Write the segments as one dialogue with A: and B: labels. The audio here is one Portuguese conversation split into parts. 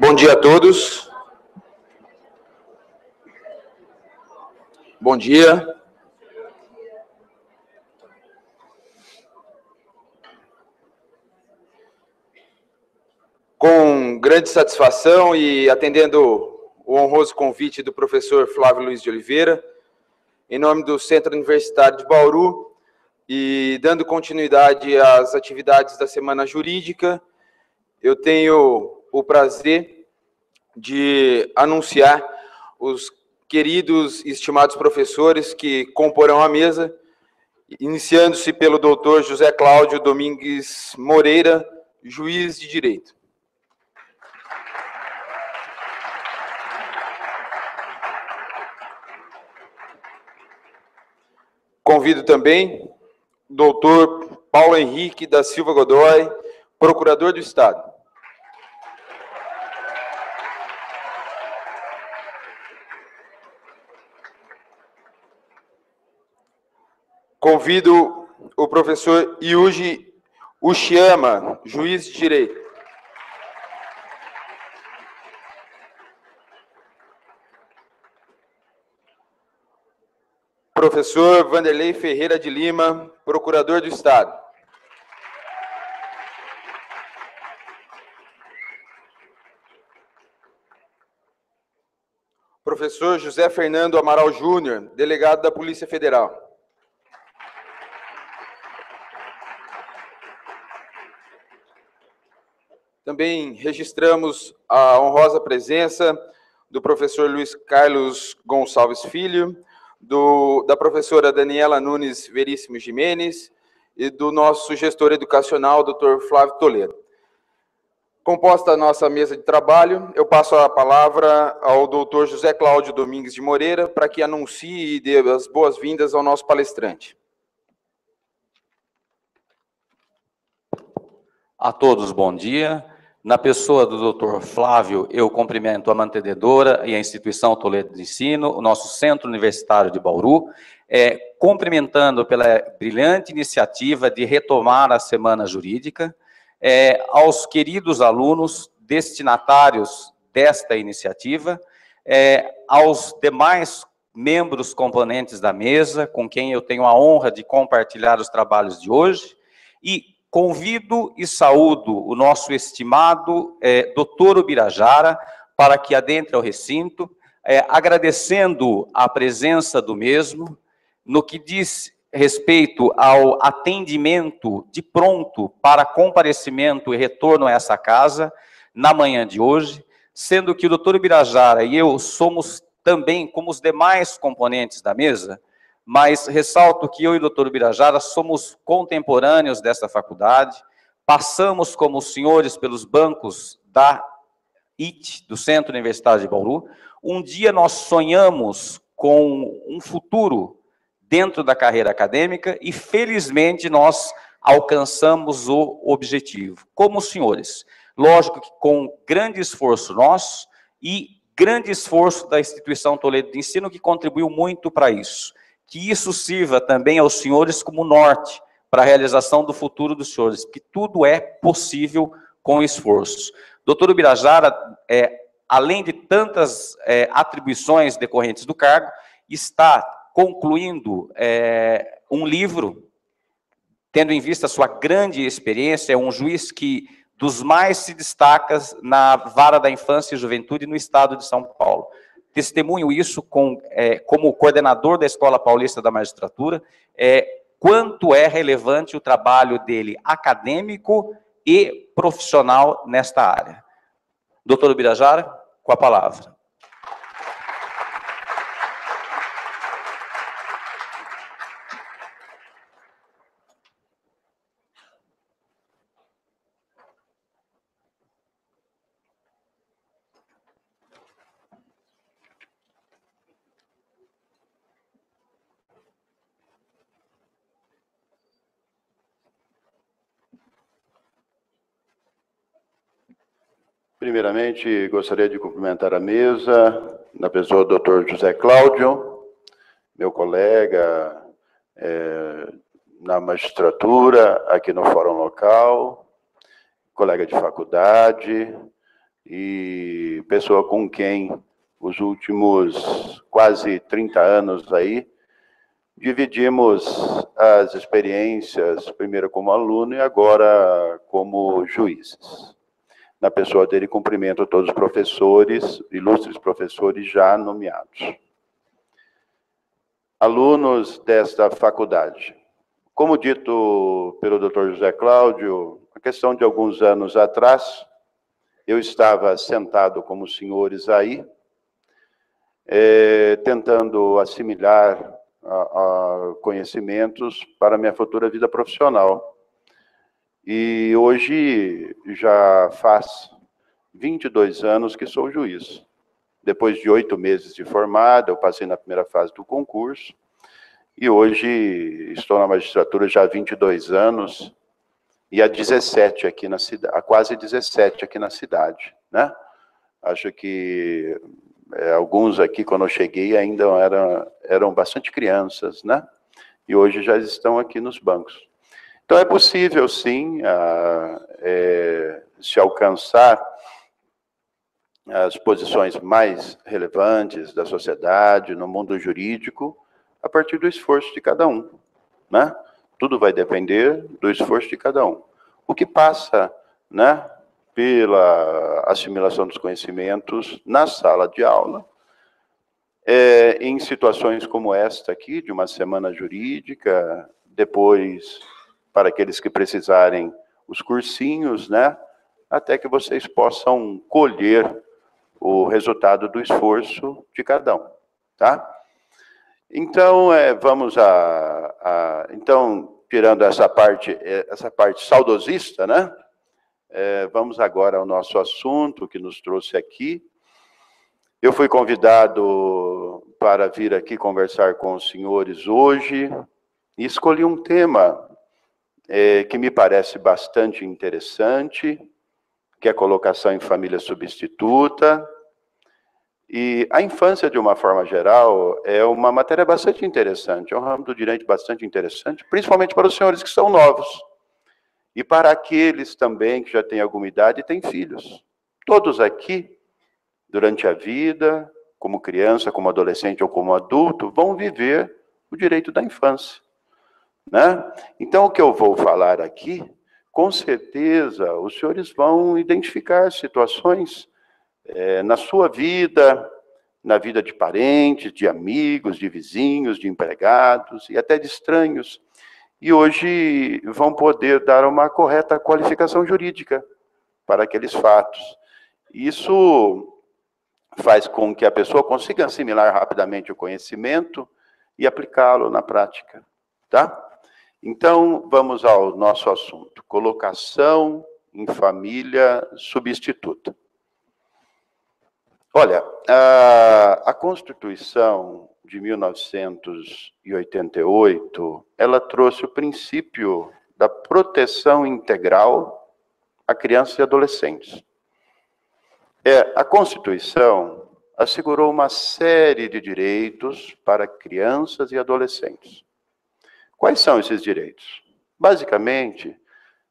A: Bom dia a todos. Bom dia. Com grande satisfação e atendendo o honroso convite do professor Flávio Luiz de Oliveira, em nome do Centro Universitário de Bauru, e dando continuidade às atividades da Semana Jurídica, eu tenho o prazer de anunciar os queridos e estimados professores que comporão a mesa, iniciando-se pelo doutor José Cláudio Domingues Moreira, juiz de Direito. Convido também o doutor Paulo Henrique da Silva Godoy, procurador do Estado. Convido o professor Yuji Uchiyama, juiz de Direito. Professor Vanderlei Ferreira de Lima, procurador do Estado. Professor José Fernando Amaral Júnior, delegado da Polícia Federal. Também registramos a honrosa presença do professor Luiz Carlos Gonçalves Filho, da professora Daniela Nunes Veríssimo Jimenez e do nosso gestor educacional, Dr. Flávio Toledo. Composta a nossa mesa de trabalho, eu passo a palavra ao Dr. José Cláudio Domingues de Moreira para que anuncie e dê as boas-vindas ao nosso palestrante.
B: A todos, bom dia. Na pessoa do Dr. Flávio, eu cumprimento a mantenedora e a instituição Toledo de Ensino, o nosso Centro Universitário de Bauru, cumprimentando pela brilhante iniciativa de retomar a Semana Jurídica, aos queridos alunos destinatários desta iniciativa, aos demais membros componentes da mesa, com quem eu tenho a honra de compartilhar os trabalhos de hoje, e convido e saúdo o nosso estimado doutor Ubirajara para que adentre ao recinto, agradecendo a presença do mesmo, no que diz respeito ao atendimento de pronto para comparecimento e retorno a essa casa na manhã de hoje, sendo que o doutor Ubirajara e eu somos também, como os demais componentes da mesa, mas ressalto que eu e o doutor Ubirajara somos contemporâneos dessa faculdade, passamos como senhores pelos bancos da IT, do Centro Universitário de Bauru. Um dia nós sonhamos com um futuro dentro da carreira acadêmica e, felizmente, nós alcançamos o objetivo, como senhores. Lógico que com grande esforço nosso e grande esforço da instituição Toledo de Ensino, que contribuiu muito para isso. Que isso sirva também aos senhores como norte para a realização do futuro dos senhores, que tudo é possível com esforço. Doutor Ubirajara, além de tantas atribuições decorrentes do cargo, está concluindo um livro, tendo em vista a sua grande experiência, é um juiz que dos mais se destaca na vara da infância e juventude no estado de São Paulo. Testemunho isso como coordenador da Escola Paulista da Magistratura, quanto é relevante o trabalho dele acadêmico e profissional nesta área. Doutor Ubirajara, com a palavra.
C: Primeiramente, gostaria de cumprimentar a mesa, na pessoa do Dr. José Cláudio, meu colega na magistratura, aqui no Fórum Local, colega de faculdade, e pessoa com quem os últimos quase 30 anos aí dividimos as experiências, primeiro como aluno e agora como juízes. Na pessoa dele, cumprimento todos os professores, ilustres professores já nomeados. Alunos desta faculdade. Como dito pelo Dr. José Cláudio, a questão de alguns anos atrás, eu estava sentado como os senhores aí, tentando assimilar conhecimentos para a minha futura vida profissional. E hoje já faz 22 anos que sou juiz. Depois de 8 meses de formado, eu passei na primeira fase do concurso. E hoje estou na magistratura já há 22 anos e há 17 aqui na cidade, há quase 17 aqui na cidade, né? Acho que alguns aqui, quando eu cheguei, ainda eram bastante crianças, né? E hoje já estão aqui nos bancos. Então é possível, sim, se alcançar as posições mais relevantes da sociedade, no mundo jurídico, a partir do esforço de cada um, né? Tudo vai depender do esforço de cada um. O que passa, né, pela assimilação dos conhecimentos na sala de aula, em situações como esta aqui, de uma semana jurídica, depois, para aqueles que precisarem, os cursinhos, né, até que vocês possam colher o resultado do esforço de cada um, tá? Então, vamos então, tirando essa parte saudosista, né? Vamos agora ao nosso assunto que nos trouxe aqui. Eu fui convidado para vir aqui conversar com os senhores hoje e escolhi um tema que me parece bastante interessante, que é a colocação em família substituta. E a infância, de uma forma geral, é uma matéria bastante interessante, é um ramo do direito bastante interessante, principalmente para os senhores que são novos. E para aqueles também que já têm alguma idade e têm filhos. Todos aqui, durante a vida, como criança, como adolescente ou como adulto, vão viver o direito da infância, né? Então, o que eu vou falar aqui, com certeza, os senhores vão identificar situações na sua vida, na vida de parentes, de amigos, de vizinhos, de empregados e até de estranhos. E hoje vão poder dar uma correta qualificação jurídica para aqueles fatos. Isso faz com que a pessoa consiga assimilar rapidamente o conhecimento e aplicá-lo na prática, tá? Então, vamos ao nosso assunto. Colocação em família substituta. Olha, a Constituição de 1988, ela trouxe o princípio da proteção integral a crianças e adolescentes. A Constituição assegurou uma série de direitos para crianças e adolescentes. Quais são esses direitos? Basicamente,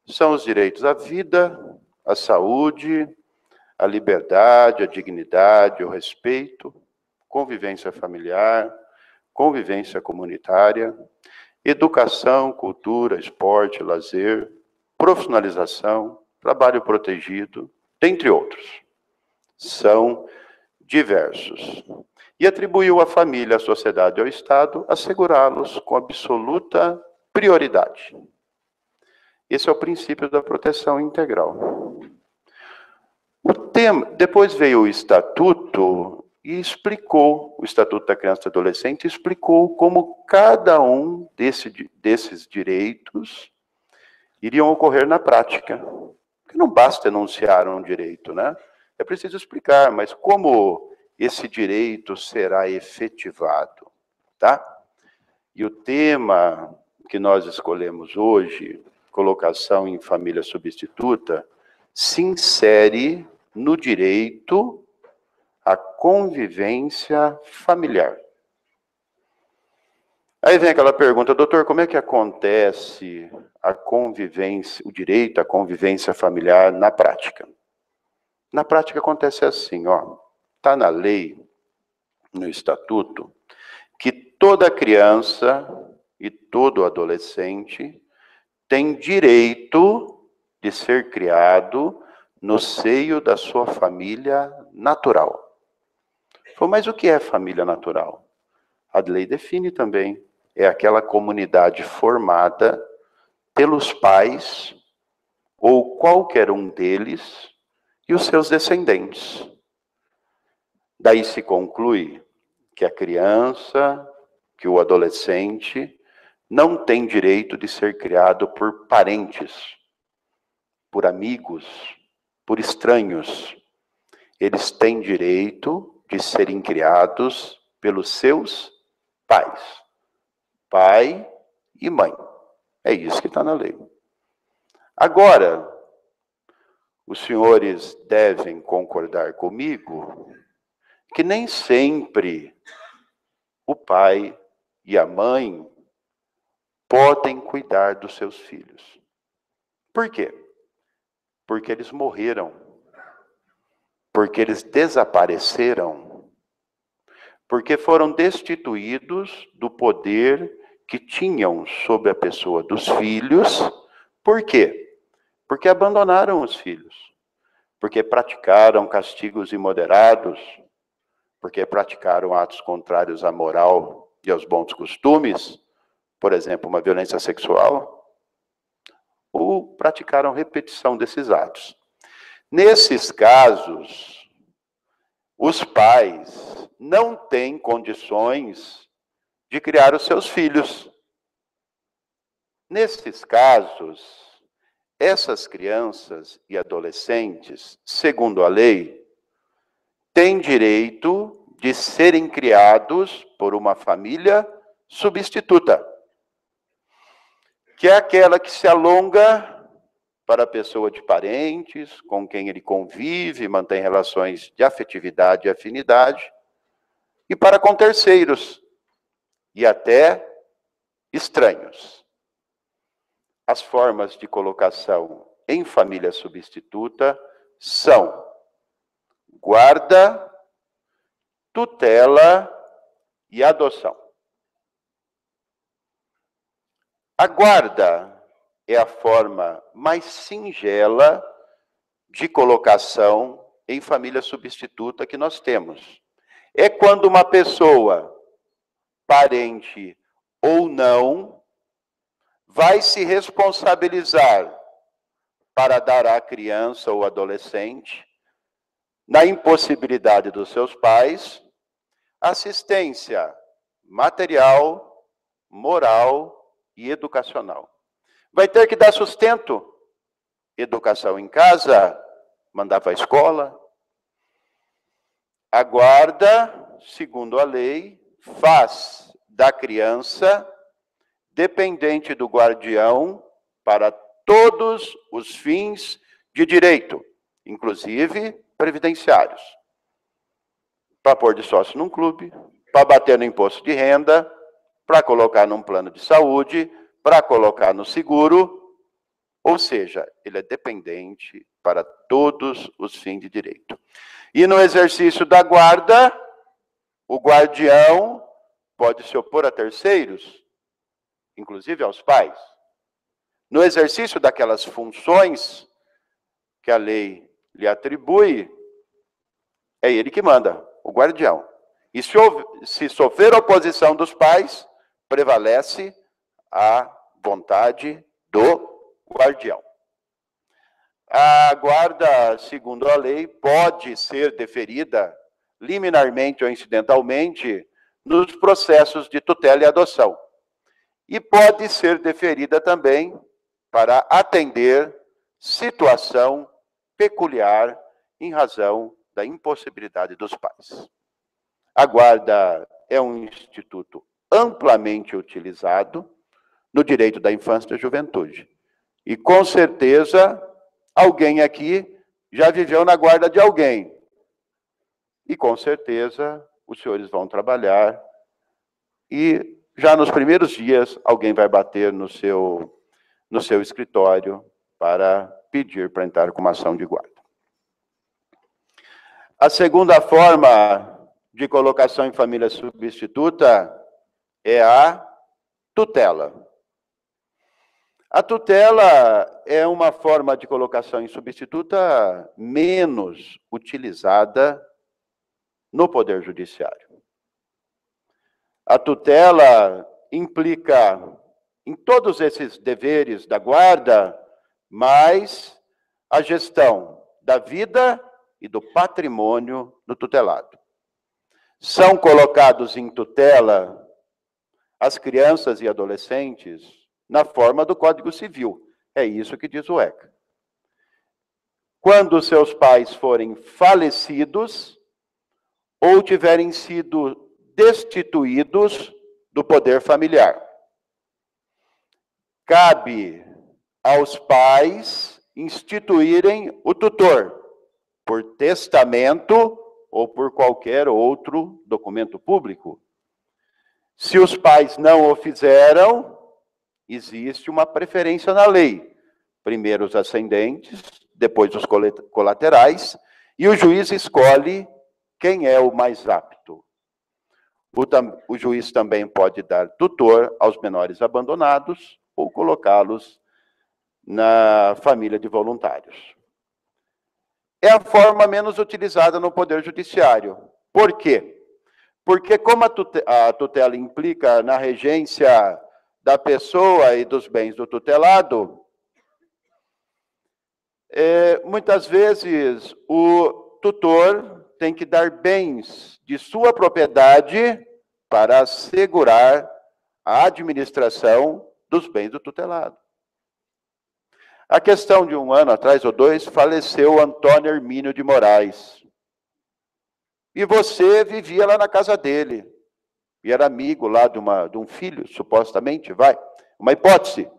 C: são os direitos à vida, à saúde, a liberdade, a dignidade, o respeito, convivência familiar, convivência comunitária, educação, cultura, esporte, lazer, profissionalização, trabalho protegido, dentre outros. São diversos. E atribuiu à família, à sociedade e ao Estado assegurá-los com absoluta prioridade. Esse é o princípio da proteção integral. Depois veio o Estatuto e explicou, o Estatuto da Criança e Adolescente explicou como cada um desses direitos iriam ocorrer na prática. Porque não basta enunciar um direito, né? É preciso explicar, mas como esse direito será efetivado, tá? E o tema que nós escolhemos hoje, colocação em família substituta, se insere no direito à convivência familiar. Aí vem aquela pergunta, doutor, como é que acontece a convivência, o direito à convivência familiar na prática? Na prática acontece assim, ó. Está na lei, no estatuto, que toda criança e todo adolescente tem direito de ser criado no seio da sua família natural. Mas o que é família natural? A lei define também. É aquela comunidade formada pelos pais ou qualquer um deles e os seus descendentes. Daí se conclui que a criança, que o adolescente, não tem direito de ser criado por parentes, por amigos, por estranhos. Eles têm direito de serem criados pelos seus pais. Pai e mãe. É isso que está na lei. Agora, os senhores devem concordar comigo que nem sempre o pai e a mãe podem cuidar dos seus filhos. Por quê? Porque eles morreram. Porque eles desapareceram. Porque foram destituídos do poder que tinham sobre a pessoa dos filhos. Por quê? Porque abandonaram os filhos. Porque praticaram castigos imoderados. Porque praticaram atos contrários à moral e aos bons costumes. Por exemplo, uma violência sexual. Ou praticaram repetição desses atos. Nesses casos, os pais não têm condições de criar os seus filhos. Nesses casos, essas crianças e adolescentes, segundo a lei, têm direito de serem criados por uma família substituta, que é aquela que se alonga para a pessoa de parentes, com quem ele convive, mantém relações de afetividade e afinidade, e para com terceiros, e até estranhos. As formas de colocação em família substituta são guarda, tutela e adoção. A guarda é a forma mais singela de colocação em família substituta que nós temos. É quando uma pessoa, parente ou não, vai se responsabilizar para dar à criança ou adolescente, na impossibilidade dos seus pais, assistência material, moral e educacional. Vai ter que dar sustento, educação em casa, mandar para a escola. A guarda, segundo a lei, faz da criança dependente do guardião para todos os fins de direito, inclusive previdenciários. Para pôr de sócio num clube, para bater no imposto de renda, para colocar num plano de saúde, para colocar no seguro, ou seja, ele é dependente para todos os fins de direito. E no exercício da guarda, o guardião pode se opor a terceiros, inclusive aos pais. No exercício daquelas funções que a lei lhe atribui, é ele que manda, o guardião. E se sofrer oposição dos pais, prevalece a vontade do guardião. A guarda, segundo a lei, pode ser deferida liminarmente ou incidentalmente nos processos de tutela e adoção. E pode ser deferida também para atender situação peculiar em razão da impossibilidade dos pais. A guarda é um instituto amplamente utilizado no direito da infância e da juventude. E com certeza, alguém aqui já viveu na guarda de alguém. E com certeza, os senhores vão trabalhar e já nos primeiros dias, alguém vai bater no seu escritório para pedir para entrar com uma ação de guarda. A segunda forma de colocação em família substituta é a tutela. A tutela é uma forma de colocação em substituta menos utilizada no Poder Judiciário. A tutela implica em todos esses deveres da guarda, mais a gestão da vida e do patrimônio do tutelado. São colocados em tutela as crianças e adolescentes na forma do Código Civil. É isso que diz o ECA. Quando seus pais forem falecidos ou tiverem sido destituídos do poder familiar, cabe aos pais instituírem o tutor por testamento ou por qualquer outro documento público. Se os pais não o fizeram, existe uma preferência na lei. Primeiro os ascendentes, depois os colaterais, e o juiz escolhe quem é o mais apto. O juiz também pode dar tutor aos menores abandonados ou colocá-los na família de voluntários. É a forma menos utilizada no Poder Judiciário. Por quê? Porque como a tutela implica na regência da pessoa e dos bens do tutelado, muitas vezes o tutor tem que dar bens de sua propriedade para assegurar a administração dos bens do tutelado. A questão de 1 ano atrás ou 2, faleceu Antônio Hermínio de Moraes. E você vivia lá na casa dele. E era amigo lá de um filho, supostamente, uma hipótese.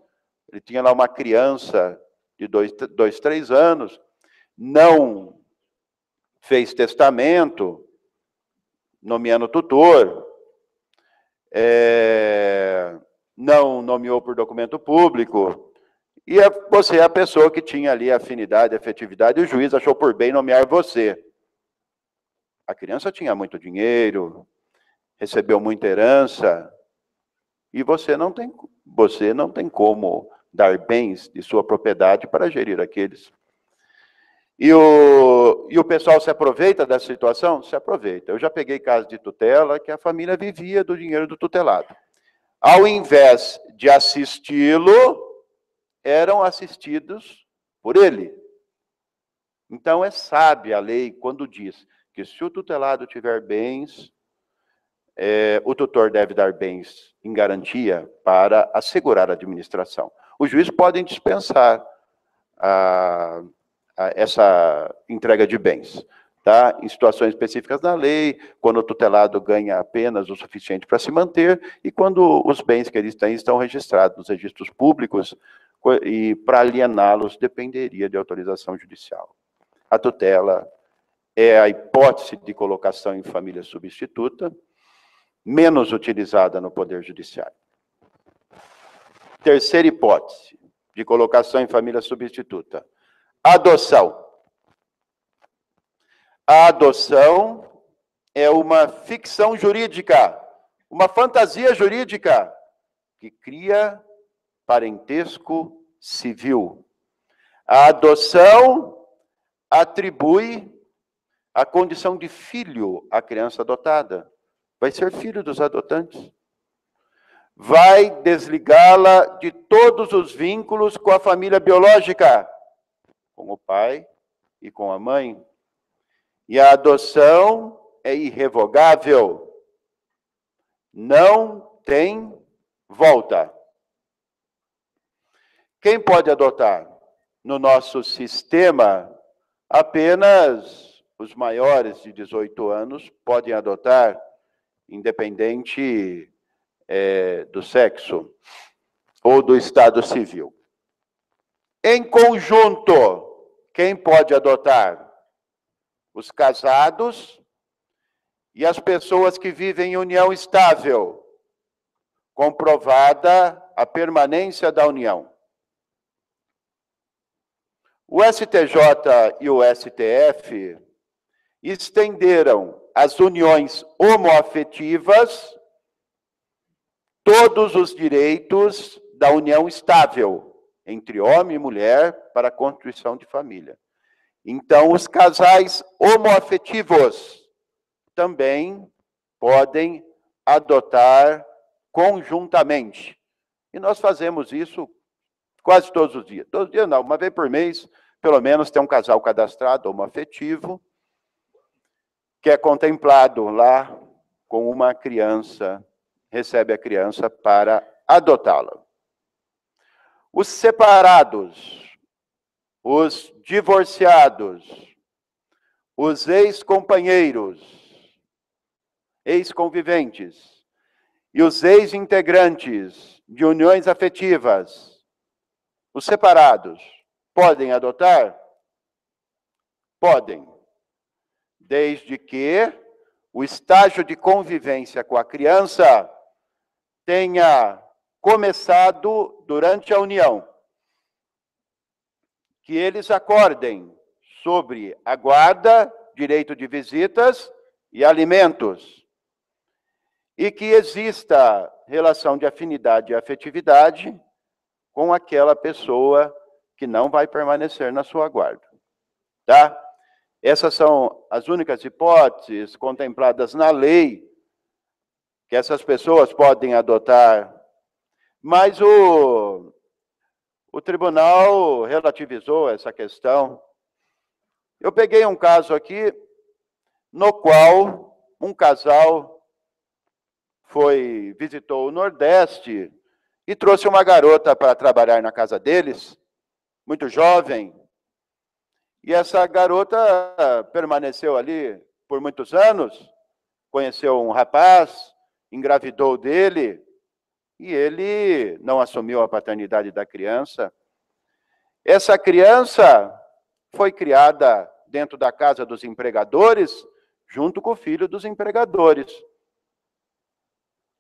C: Ele tinha lá uma criança de 2, 3 anos, não fez testamento, nomeando tutor, não nomeou por documento público, e você é a pessoa que tinha ali afinidade, afetividade, e o juiz achou por bem nomear você. A criança tinha muito dinheiro, recebeu muita herança, e você não tem como dar bens de sua propriedade para gerir aqueles. E o pessoal se aproveita dessa situação? Se aproveita. Eu já peguei casos de tutela que a família vivia do dinheiro do tutelado. Ao invés de assisti-lo, eram assistidos por ele. Então é sábia a lei quando diz que se o tutelado tiver bens, o tutor deve dar bens em garantia para assegurar a administração. Os juízes podem dispensar essa entrega de bens, tá? Em situações específicas da lei, quando o tutelado ganha apenas o suficiente para se manter e quando os bens que eles têm estão registrados nos registros públicos e para aliená-los dependeria de autorização judicial. A tutela é a hipótese de colocação em família substituta, menos utilizada no Poder Judiciário. Terceira hipótese de colocação em família substituta. Adoção. A adoção é uma ficção jurídica, uma fantasia jurídica que cria parentesco civil. A adoção atribui a condição de filho à criança adotada. Vai ser filho dos adotantes. Vai desligá-la de todos os vínculos com a família biológica, com o pai e com a mãe. E a adoção é irrevogável. Não tem volta. Quem pode adotar? No nosso sistema, apenas os maiores de 18 anos podem adotar, independente do sexo ou do estado civil. Em conjunto, quem pode adotar? Os casados e as pessoas que vivem em união estável, comprovada a permanência da união. O STJ e o STF estenderam às uniões homoafetivas todos os direitos da união estável entre homem e mulher para a constituição de família. Então, os casais homoafetivos também podem adotar conjuntamente. E nós fazemos isso quase todos os dias. Todos os dias não, uma vez por mês, pelo menos tem um casal cadastrado homoafetivo, que é contemplado lá com uma criança, recebe a criança para adotá-la. Os separados, os divorciados, os ex-companheiros, ex-conviventes e os ex-integrantes de uniões afetivas, os separados, podem adotar? Podem, desde que o estágio de convivência com a criança tenha começado durante a união. Que eles acordem sobre a guarda, direito de visitas e alimentos. E que exista relação de afinidade e afetividade com aquela pessoa que não vai permanecer na sua guarda. Tá? Essas são as únicas hipóteses contempladas na lei que essas pessoas podem adotar. Mas o tribunal relativizou essa questão. Eu peguei um caso aqui no qual um casal visitou o Nordeste e trouxe uma garota para trabalhar na casa deles, muito jovem. E essa garota permaneceu ali por muitos anos, conheceu um rapaz, engravidou dele, e ele não assumiu a paternidade da criança. Essa criança foi criada dentro da casa dos empregadores, junto com o filho dos empregadores.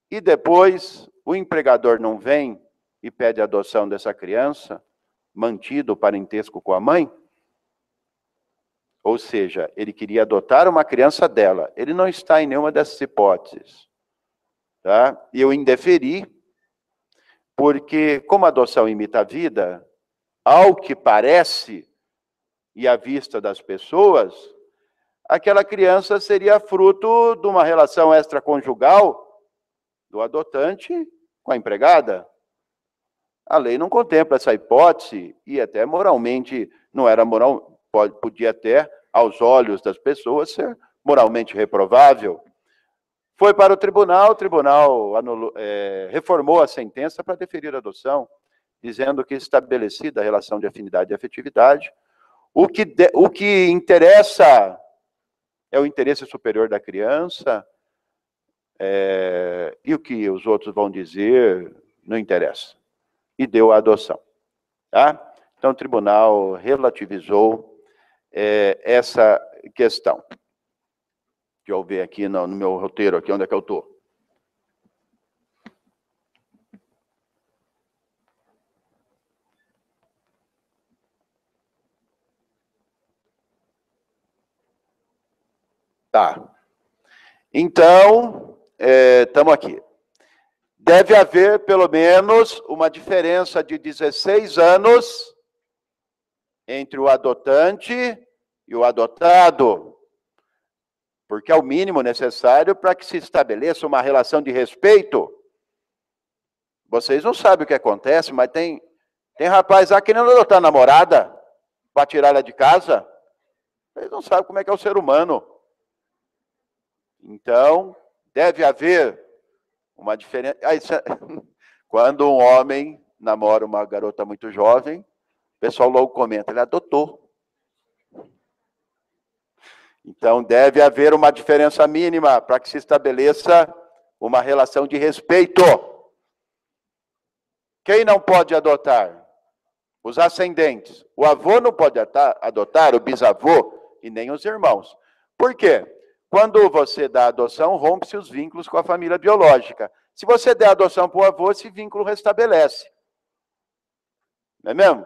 C: E depois, o empregador não vem e pede a adoção dessa criança, mantido o parentesco com a mãe? Ou seja, ele queria adotar uma criança dela. Ele não está em nenhuma dessas hipóteses. Tá? E eu indeferi, porque como a adoção imita a vida, ao que parece, e à vista das pessoas, aquela criança seria fruto de uma relação extraconjugal do adotante com a empregada. A lei não contempla essa hipótese, e até moralmente não era moral, podia até, aos olhos das pessoas, ser moralmente reprovável. Foi para o tribunal reformou a sentença para deferir a adoção, dizendo que estabelecida a relação de afinidade e afetividade, o que interessa é o interesse superior da criança, e o que os outros vão dizer não interessa. E deu a adoção. Tá? Então, o tribunal relativizou essa questão. Deixa eu ver aqui no meu roteiro, aqui onde é que eu estou. Tá. Então, estamos aqui. Deve haver, pelo menos, uma diferença de 16 anos entre o adotante e o adotado, porque é o mínimo necessário para que se estabeleça uma relação de respeito. Vocês não sabem o que acontece, mas tem rapaz lá querendo adotar a namorada para tirar ela de casa. Vocês não sabem como é que é o ser humano. Então, deve haver uma diferença. Quando um homem namora uma garota muito jovem, o pessoal logo comenta, ele adotou. Então, deve haver uma diferença mínima para que se estabeleça uma relação de respeito. Quem não pode adotar? Os ascendentes. O avô não pode adotar, o bisavô e nem os irmãos. Por quê? Quando você dá adoção, rompe-se os vínculos com a família biológica. Se você der adoção para o avô, esse vínculo restabelece. Não é mesmo?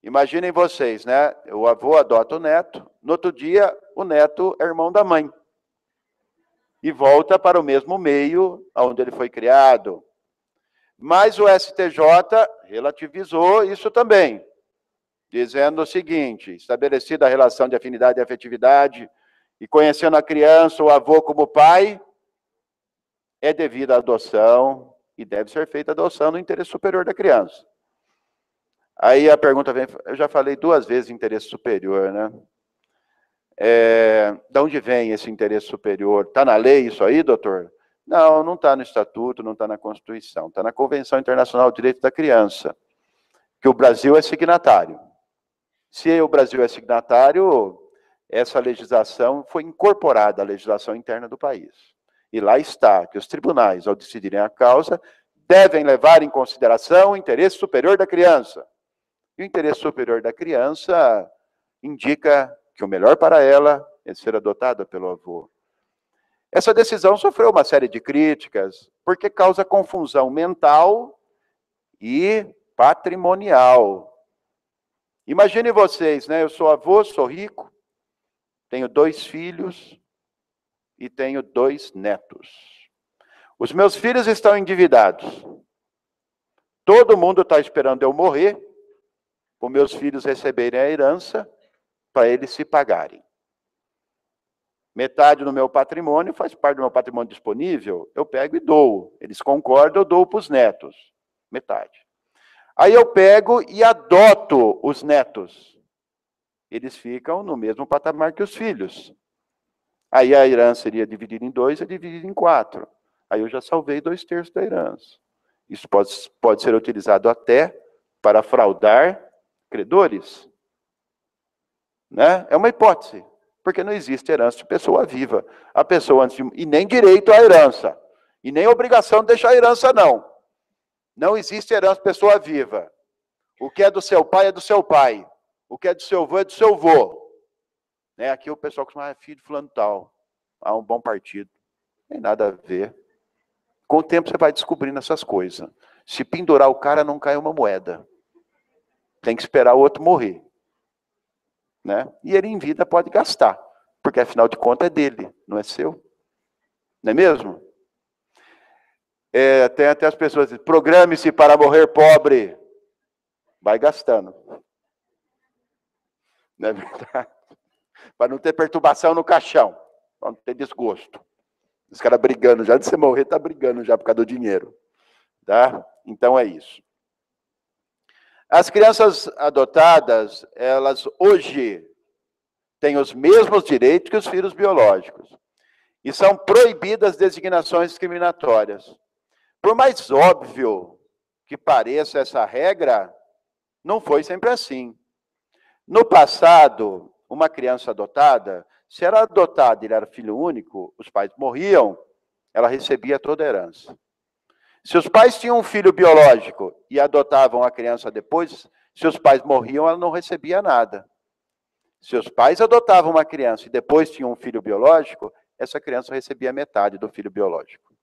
C: Imaginem vocês, né? O avô adota o neto, no outro dia o neto é irmão da mãe. E volta para o mesmo meio onde ele foi criado. Mas o STJ relativizou isso também, dizendo o seguinte: estabelecida a relação de afinidade e afetividade, e conhecendo a criança, o avô como pai, é devida a adoção, e deve ser feita a adoção no interesse superior da criança. Aí a pergunta vem, eu já falei 2 vezes interesse superior, né? De onde vem esse interesse superior? Está na lei isso aí, doutor? Não, não está no Estatuto, não está na Constituição. Está na Convenção Internacional do Direito da Criança, que o Brasil é signatário. Se o Brasil é signatário, essa legislação foi incorporada à legislação interna do país. E lá está, que os tribunais, ao decidirem a causa, devem levar em consideração o interesse superior da criança. E o interesse superior da criança indica que o melhor para ela é ser adotada pelo avô. Essa decisão sofreu uma série de críticas, porque causa confusão mental e patrimonial. Imagine vocês, né? Eu sou avô, sou rico, tenho 2 filhos e tenho 2 netos. Os meus filhos estão endividados. Todo mundo está esperando eu morrer, para meus filhos receberem a herança, para eles se pagarem. Metade do meu patrimônio faz parte do meu patrimônio disponível, eu pego e dou. Eles concordam, eu dou para os netos. Metade. Aí eu pego e adoto os netos. Eles ficam no mesmo patamar que os filhos. Aí a herança seria dividida em 2, é dividida em 4. Aí eu já salvei 2/3 da herança. Isso pode ser utilizado até para fraudar credores. Né? É uma hipótese, porque não existe herança de pessoa viva. A pessoa e nem direito à herança, e nem obrigação de deixar a herança, não. Não existe herança de pessoa viva. O que é do seu pai é do seu pai. O que é do seu avô é do seu avô. Né? Aqui o pessoal costuma, filho de fulano tal. Um bom partido. Não tem nada a ver. Com o tempo você vai descobrindo essas coisas. Se pendurar o cara, não cai uma moeda. Tem que esperar o outro morrer. Né? E ele em vida pode gastar. Porque afinal de contas é dele, não é seu. Não é mesmo? Tem até as pessoas dizem, programe-se para morrer pobre. Vai gastando. Não é verdade? Para não ter perturbação no caixão. Para não ter desgosto. Os caras brigando, já de você morrer, está brigando já por causa do dinheiro. Tá? Então é isso. As crianças adotadas, elas hoje têm os mesmos direitos que os filhos biológicos. E são proibidas designações discriminatórias. Por mais óbvio que pareça essa regra, não foi sempre assim. No passado, uma criança adotada, se era adotada e ele era filho único, os pais morriam, ela recebia toda a herança. Se os pais tinham um filho biológico e adotavam a criança depois, se os pais morriam, ela não recebia nada. Se os pais adotavam uma criança e depois tinham um filho biológico, essa criança recebia metade do filho biológico.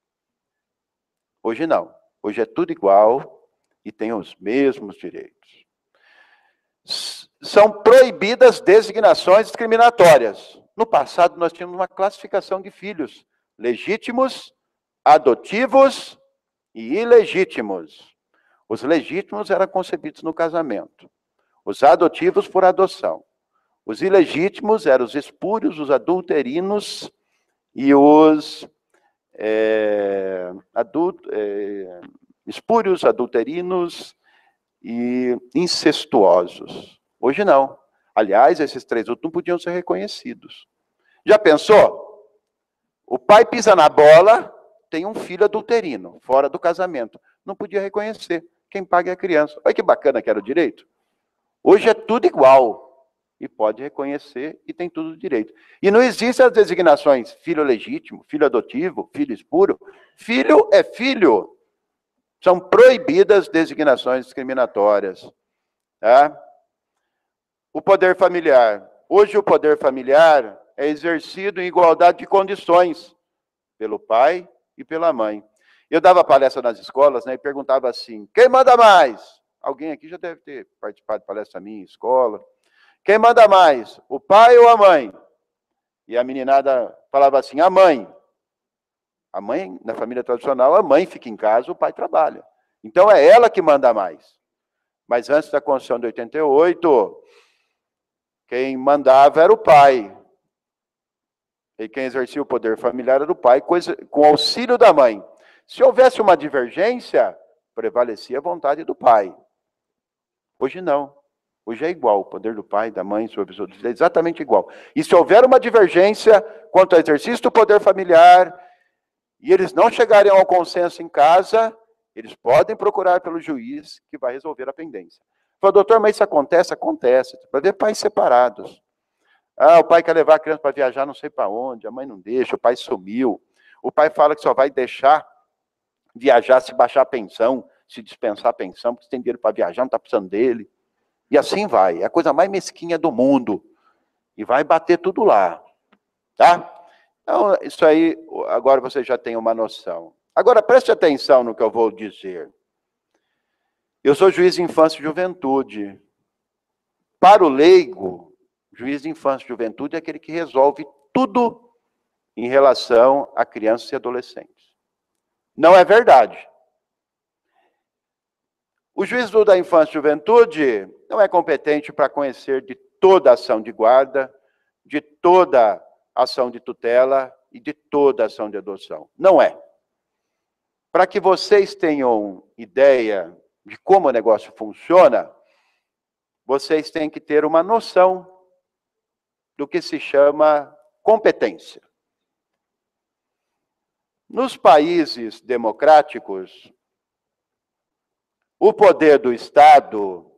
C: Hoje não. Hoje é tudo igual e tem os mesmos direitos. São proibidas designações discriminatórias. No passado, nós tínhamos uma classificação de filhos legítimos, adotivos e ilegítimos. Os legítimos eram concebidos no casamento. Os adotivos por adoção. Os ilegítimos eram os espúrios, os adulterinos e os espúrios, adulterinos e incestuosos. Hoje não. Aliás, esses 3 outros não podiam ser reconhecidos. Já pensou? O pai pisa na bola, tem um filho adulterino, fora do casamento. Não podia reconhecer. Quem paga é a criança. Olha que bacana que era o direito. Hoje é tudo igual. E pode reconhecer e tem tudo direito. E não existem as designações filho legítimo, filho adotivo, filho espúrio. Filho é filho. São proibidas designações discriminatórias. Tá? O poder familiar. Hoje o poder familiar é exercido em igualdade de condições pelo pai e pela mãe. Eu dava palestra nas escolas, né, e perguntava assim, quem manda mais? Alguém aqui já deve ter participado de palestra minha, escola. Quem manda mais, o pai ou a mãe? E a meninada falava assim, a mãe. A mãe, na família tradicional, a mãe fica em casa, o pai trabalha. Então é ela que manda mais. Mas antes da Constituição de 88, quem mandava era o pai. E quem exercia o poder familiar era o pai, com auxílio da mãe. Se houvesse uma divergência, prevalecia a vontade do pai. Hoje não. Hoje é igual. O poder do pai, da mãe, sobre os outros, é exatamente igual. E se houver uma divergência quanto ao exercício do poder familiar, e eles não chegarem ao consenso em casa, eles podem procurar pelo juiz que vai resolver a pendência. Fala, doutor, mas isso acontece? Acontece. Para ver pais separados. Ah, o pai quer levar a criança para viajar não sei para onde, a mãe não deixa, o pai sumiu. O pai fala que só vai deixar viajar se baixar a pensão, se dispensar a pensão, porque se tem dinheiro para viajar, não está precisando dele. E assim vai. É a coisa mais mesquinha do mundo. E vai bater tudo lá. Tá? Então, isso aí, agora você já tem uma noção. Agora, preste atenção no que eu vou dizer. Eu sou juiz de infância e juventude. Para o leigo, juiz de infância e juventude é aquele que resolve tudo em relação a crianças e adolescentes. Não é verdade. O juiz da infância e juventude não é competente para conhecer de toda a ação de guarda, de toda a ação de tutela e de toda a ação de adoção. Não é. Para que vocês tenham ideia de como o negócio funciona, vocês têm que ter uma noção do que se chama competência. Nos países democráticos, o poder do Estado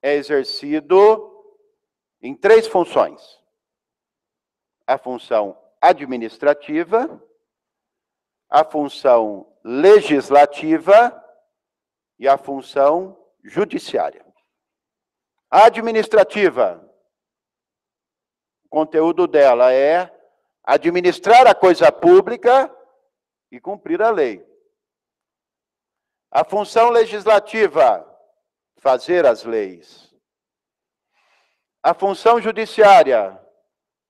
C: é exercido em 3 funções. A função administrativa, a função legislativa e a função judiciária. A administrativa, o conteúdo dela é administrar a coisa pública e cumprir a lei. A função legislativa, fazer as leis. A função judiciária,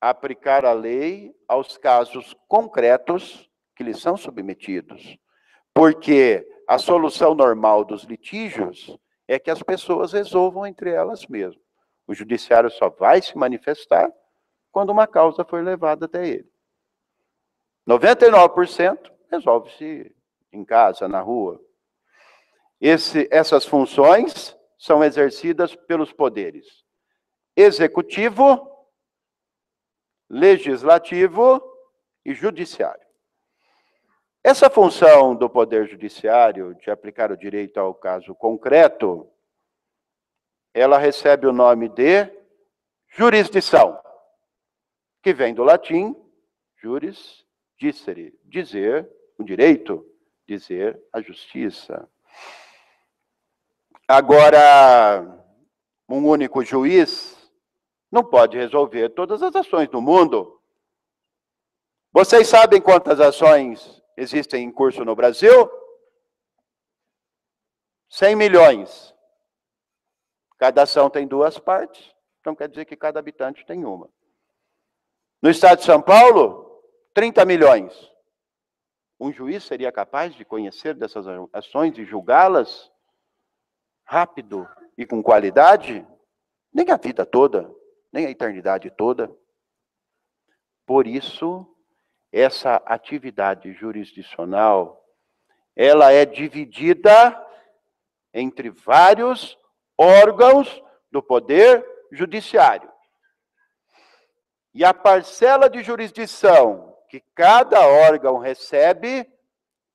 C: aplicar a lei aos casos concretos que lhes são submetidos. Porque a solução normal dos litígios é que as pessoas resolvam entre elas mesmas. O judiciário só vai se manifestar quando uma causa for levada até ele. 99% resolve-se em casa, na rua. Essas funções são exercidas pelos poderes executivo, legislativo e judiciário. Essa função do poder judiciário de aplicar o direito ao caso concreto, ela recebe o nome de jurisdição, que vem do latim juris dicere, dizer o direito, dizer a justiça. Agora, um único juiz não pode resolver todas as ações do mundo. Vocês sabem quantas ações existem em curso no Brasil? 100 milhões. Cada ação tem 2 partes, então quer dizer que cada habitante tem uma. No estado de São Paulo, 30 milhões. Um juiz seria capaz de conhecer dessas ações e julgá-las rápido e com qualidade? Nem a vida toda, nem a eternidade toda. Por isso, essa atividade jurisdicional, ela é dividida entre vários órgãos do poder judiciário. E a parcela de jurisdição que cada órgão recebe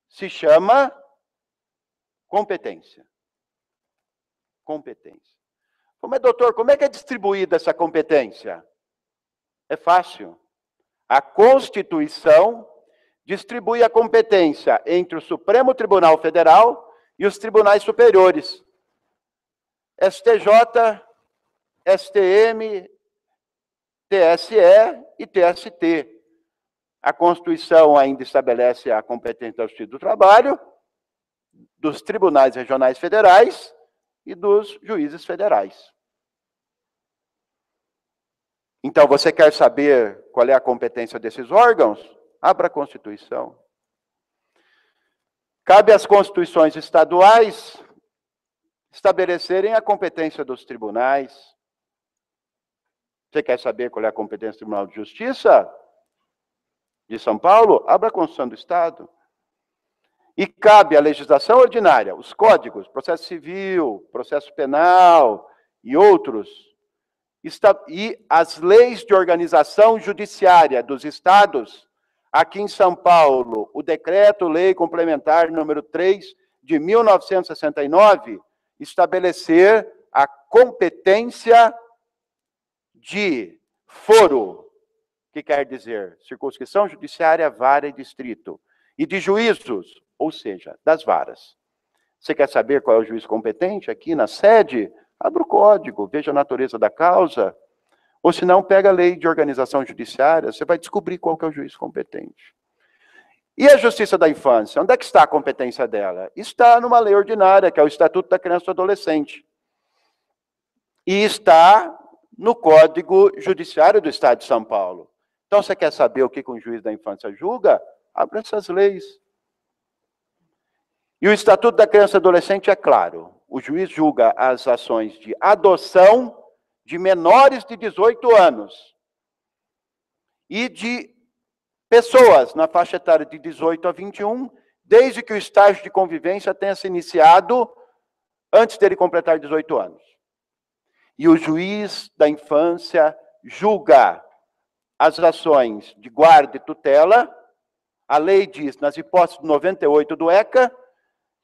C: se chama competência. Competência. Mas, doutor, como é que é distribuída essa competência? É fácil. A Constituição distribui a competência entre o Supremo Tribunal Federal e os tribunais superiores. STJ, STM, TSE e TST. A Constituição ainda estabelece a competência da Justiça do Trabalho, dos tribunais regionais federais e dos juízes federais. Então, você quer saber qual é a competência desses órgãos? Abra a Constituição. Cabe às constituições estaduais estabelecerem a competência dos tribunais. Você quer saber qual é a competência do Tribunal de Justiça de São Paulo? Abra a Constituição do Estado. E cabe à legislação ordinária, os códigos, processo civil, processo penal e outros, e as leis de organização judiciária dos estados. Aqui em São Paulo, o Decreto-Lei Complementar número 3 de 1969, estabelecer a competência de foro, que quer dizer circunscrição judiciária, vara e distrito, e de juízos, ou seja, das varas. Você quer saber qual é o juiz competente aqui na sede? Abra o código, veja a natureza da causa, ou se não, pega a lei de organização judiciária, você vai descobrir qual que é o juiz competente. E a Justiça da Infância? Onde é que está a competência dela? Está numa lei ordinária, que é o Estatuto da Criança e do Adolescente. E está no Código Judiciário do Estado de São Paulo. Então, você quer saber o que um juiz da infância julga? Abra essas leis. E o Estatuto da Criança e do Adolescente é claro. O juiz julga as ações de adoção de menores de 18 anos e de pessoas na faixa etária de 18 a 21, desde que o estágio de convivência tenha se iniciado antes dele completar 18 anos. E o juiz da infância julga as ações de guarda e tutela. A lei diz, nas hipóteses 98 do ECA,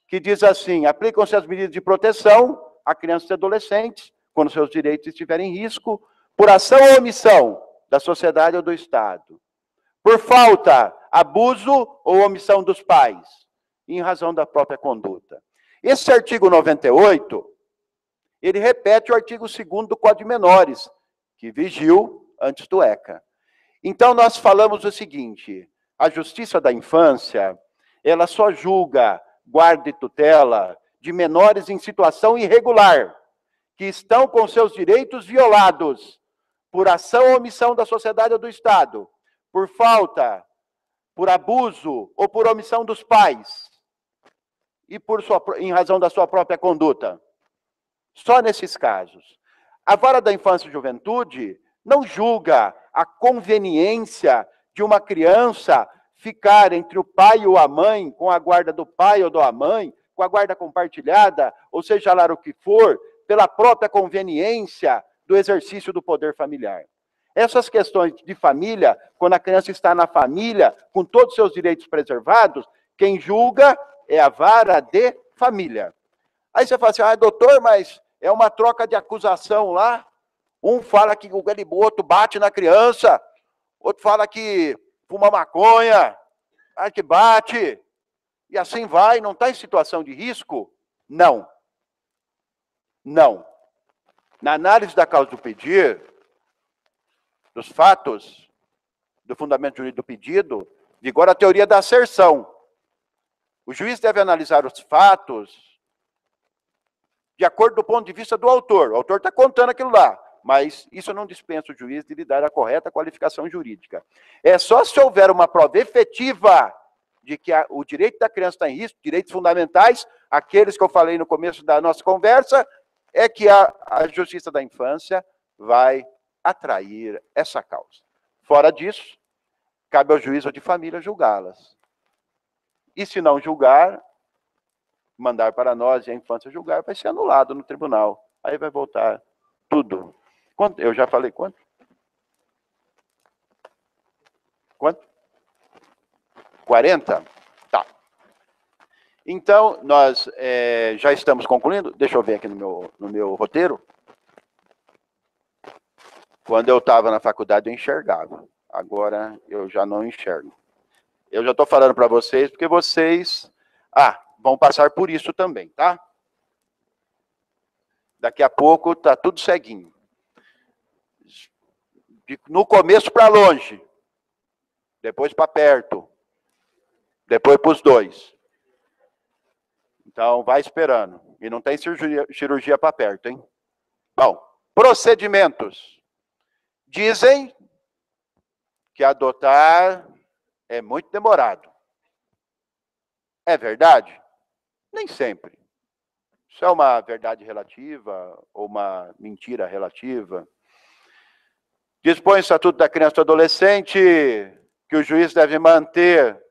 C: que diz assim: aplicam-se as medidas de proteção a crianças e adolescentes, quando seus direitos estiverem em risco, por ação ou omissão da sociedade ou do Estado, por falta, abuso ou omissão dos pais, em razão da própria conduta. Esse artigo 98, ele repete o artigo 2º do Código de Menores, que vigiu antes do ECA. Então, nós falamos o seguinte: a Justiça da Infância, ela só julga guarda e tutela de menores em situação irregular, que estão com seus direitos violados por ação ou omissão da sociedade ou do Estado, por falta, por abuso ou por omissão dos pais, e em razão da sua própria conduta. Só nesses casos. A Vara da Infância e Juventude não julga a conveniência de uma criança ficar entre o pai ou a mãe, com a guarda do pai ou da mãe, com a guarda compartilhada, ou seja lá o que for, pela própria conveniência do exercício do poder familiar. Essas questões de família, quando a criança está na família, com todos os seus direitos preservados, quem julga é a vara de família. Aí você fala assim: doutor, mas é uma troca de acusação lá. Um fala que o outro bate na criança, outro fala que fuma maconha, que bate, e assim vai, não está em situação de risco? Não. Não. Na análise da causa do pedir, dos fatos, do fundamento jurídico do pedido, vigora a teoria da asserção. O juiz deve analisar os fatos de acordo do ponto de vista do autor. O autor está contando aquilo lá, mas isso não dispensa o juiz de lhe dar a correta qualificação jurídica. É só se houver uma prova efetiva de que o direito da criança está em risco, direitos fundamentais, aqueles que eu falei no começo da nossa conversa, é que a Justiça da Infância vai atrair essa causa. Fora disso, cabe ao juízo de família julgá-las. E se não julgar, mandar para nós e a infância julgar, vai ser anulado no tribunal. Aí vai voltar tudo. Quanto? Eu já falei quanto? Quanto? 40? Tá. Então, nós já estamos concluindo. Deixa eu ver aqui no meu roteiro. Quando eu estava na faculdade, eu enxergava. Agora, eu já não enxergo. Eu já estou falando para vocês, porque vocês vão passar por isso também, tá? Daqui a pouco está tudo ceguinho. No começo para longe, depois para perto, depois para os dois. Então, vai esperando. E não tem cirurgia para perto, hein? Bom, procedimentos. Dizem que adotar é muito demorado. É verdade? Nem sempre. Isso é uma verdade relativa ou uma mentira relativa. Dispõe o Estatuto da Criança e do Adolescente que o juiz deve manter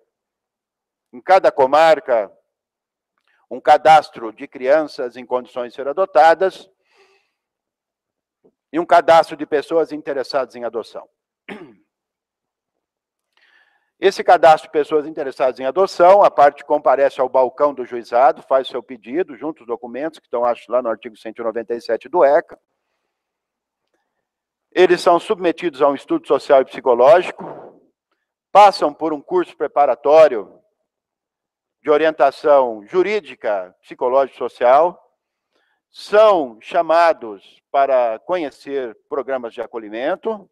C: em cada comarca um cadastro de crianças em condições de ser adotadas e um cadastro de pessoas interessadas em adoção. Esse cadastro de pessoas interessadas em adoção, a parte comparece ao balcão do juizado, faz seu pedido, junto aos documentos que estão, acho, lá no artigo 197 do ECA. Eles são submetidos a um estudo social e psicológico, passam por um curso preparatório de orientação jurídica, psicológica e social, são chamados para conhecer programas de acolhimento,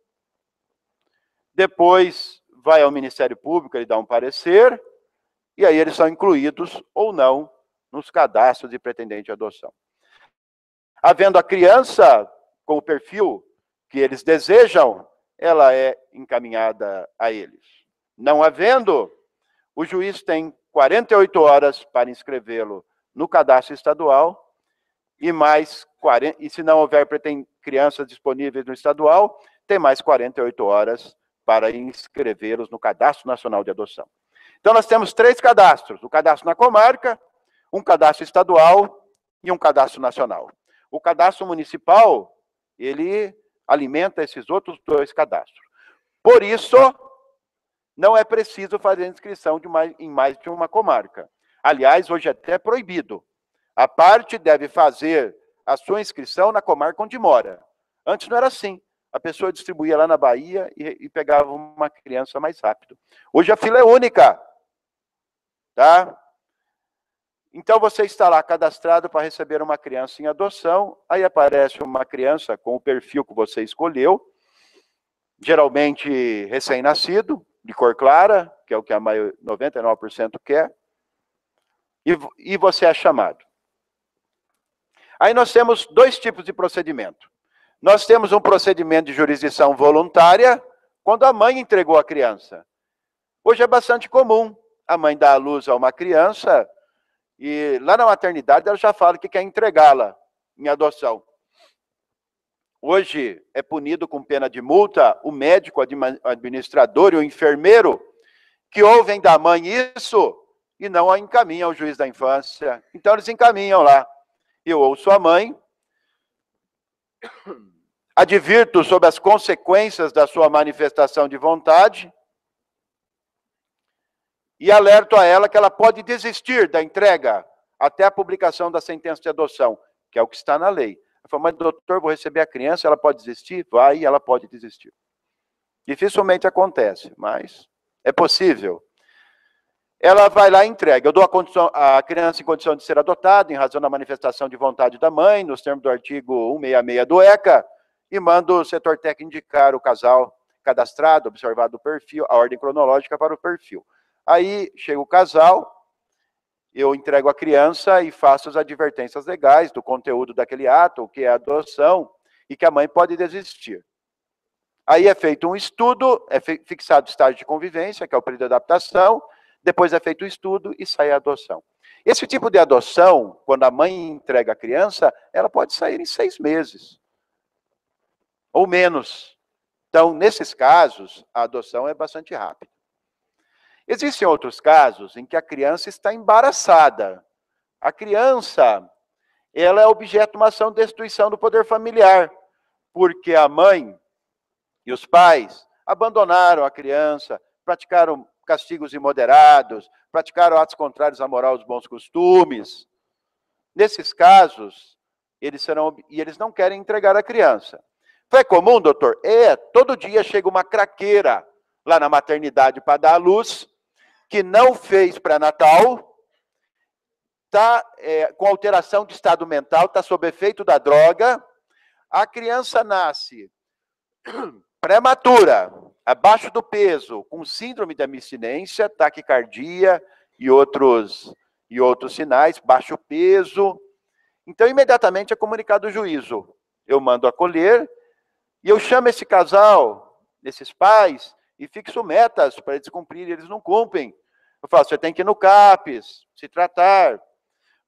C: depois vai ao Ministério Público, ele dá um parecer, e aí eles são incluídos ou não nos cadastros de pretendente de adoção. Havendo a criança com o perfil que eles desejam, ela é encaminhada a eles. Não havendo, o juiz tem 48 horas para inscrevê-lo no cadastro estadual e mais 40, e se não houver crianças disponíveis no estadual, tem mais 48 horas para inscrevê-los no Cadastro Nacional de Adoção. Então, nós temos 3 cadastros, o cadastro na comarca, um cadastro estadual e um cadastro nacional. O cadastro municipal, ele alimenta esses outros 2 cadastros. Por isso, não é preciso fazer inscrição em mais de uma comarca. Aliás, hoje até é proibido. A parte deve fazer a sua inscrição na comarca onde mora. Antes não era assim. A pessoa distribuía lá na Bahia e pegava uma criança mais rápido. Hoje a fila é única. Tá? Então você está lá cadastrado para receber uma criança em adoção, aí aparece uma criança com o perfil que você escolheu, geralmente recém-nascido, de cor clara, que é o que a 99% quer, e você é chamado. Aí nós temos 2 tipos de procedimento. Nós temos um procedimento de jurisdição voluntária, quando a mãe entregou a criança. Hoje é bastante comum a mãe dar à luz a uma criança e lá na maternidade ela já fala que quer entregá-la em adoção. Hoje é punido com pena de multa o médico, o administrador e o enfermeiro que ouvem da mãe isso e não a encaminham ao juiz da infância. Então eles encaminham lá. Eu ouço a mãe, advirto sobre as consequências da sua manifestação de vontade e alerto a ela que ela pode desistir da entrega até a publicação da sentença de adoção, que é o que está na lei. Ela falou, mas doutor, vou receber a criança, ela pode desistir? Vai, ela pode desistir. Dificilmente acontece, mas é possível. Ela vai lá e entrega. Eu dou a criança em condição de ser adotada, em razão da manifestação de vontade da mãe, nos termos do artigo 166 do ECA, e mando o setor técnico indicar o casal cadastrado, observado o perfil, a ordem cronológica para o perfil. Aí chega o casal, eu entrego a criança e faço as advertências legais do conteúdo daquele ato, o que é adoção, e que a mãe pode desistir. Aí é feito um estudo, é fixado o estágio de convivência, que é o período de adaptação, depois é feito o estudo e sai a adoção. Esse tipo de adoção, quando a mãe entrega a criança, ela pode sair em 6 meses. Ou menos. Então, nesses casos, a adoção é bastante rápida. Existem outros casos em que a criança está embaraçada. A criança, ela é objeto de uma ação de destituição do poder familiar, porque a mãe e os pais abandonaram a criança, praticaram castigos imoderados, praticaram atos contrários à moral e aos bons costumes. Nesses casos, eles não querem entregar a criança. Foi comum, doutor? Todo dia chega uma craqueira lá na maternidade para dar à luz, que não fez pré-natal, está com alteração de estado mental, está sob efeito da droga, a criança nasce prematura, abaixo do peso, com síndrome de abstinência, taquicardia e outros sinais, baixo peso, Então, imediatamente é comunicado o juízo. Eu mando acolher e eu chamo esse casal, esses pais, e fixo metas para eles cumprirem, eles não cumprem. Eu falo, você tem que ir no CAPES, se tratar.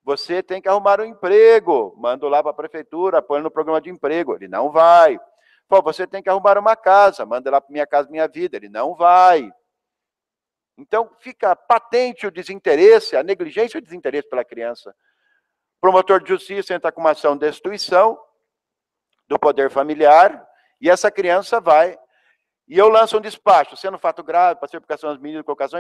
C: Você tem que arrumar um emprego. Mando lá para a prefeitura, põe no programa de emprego. Ele não vai. Pô, você tem que arrumar uma casa. Manda lá para Minha Casa Minha Vida. Ele não vai. Então, fica patente o desinteresse, a negligência e o desinteresse pela criança. O promotor de justiça entra com uma ação de destituição do poder familiar e essa criança vai. E eu lanço um despacho, sendo fato grave, para certificação das medidas de colocação.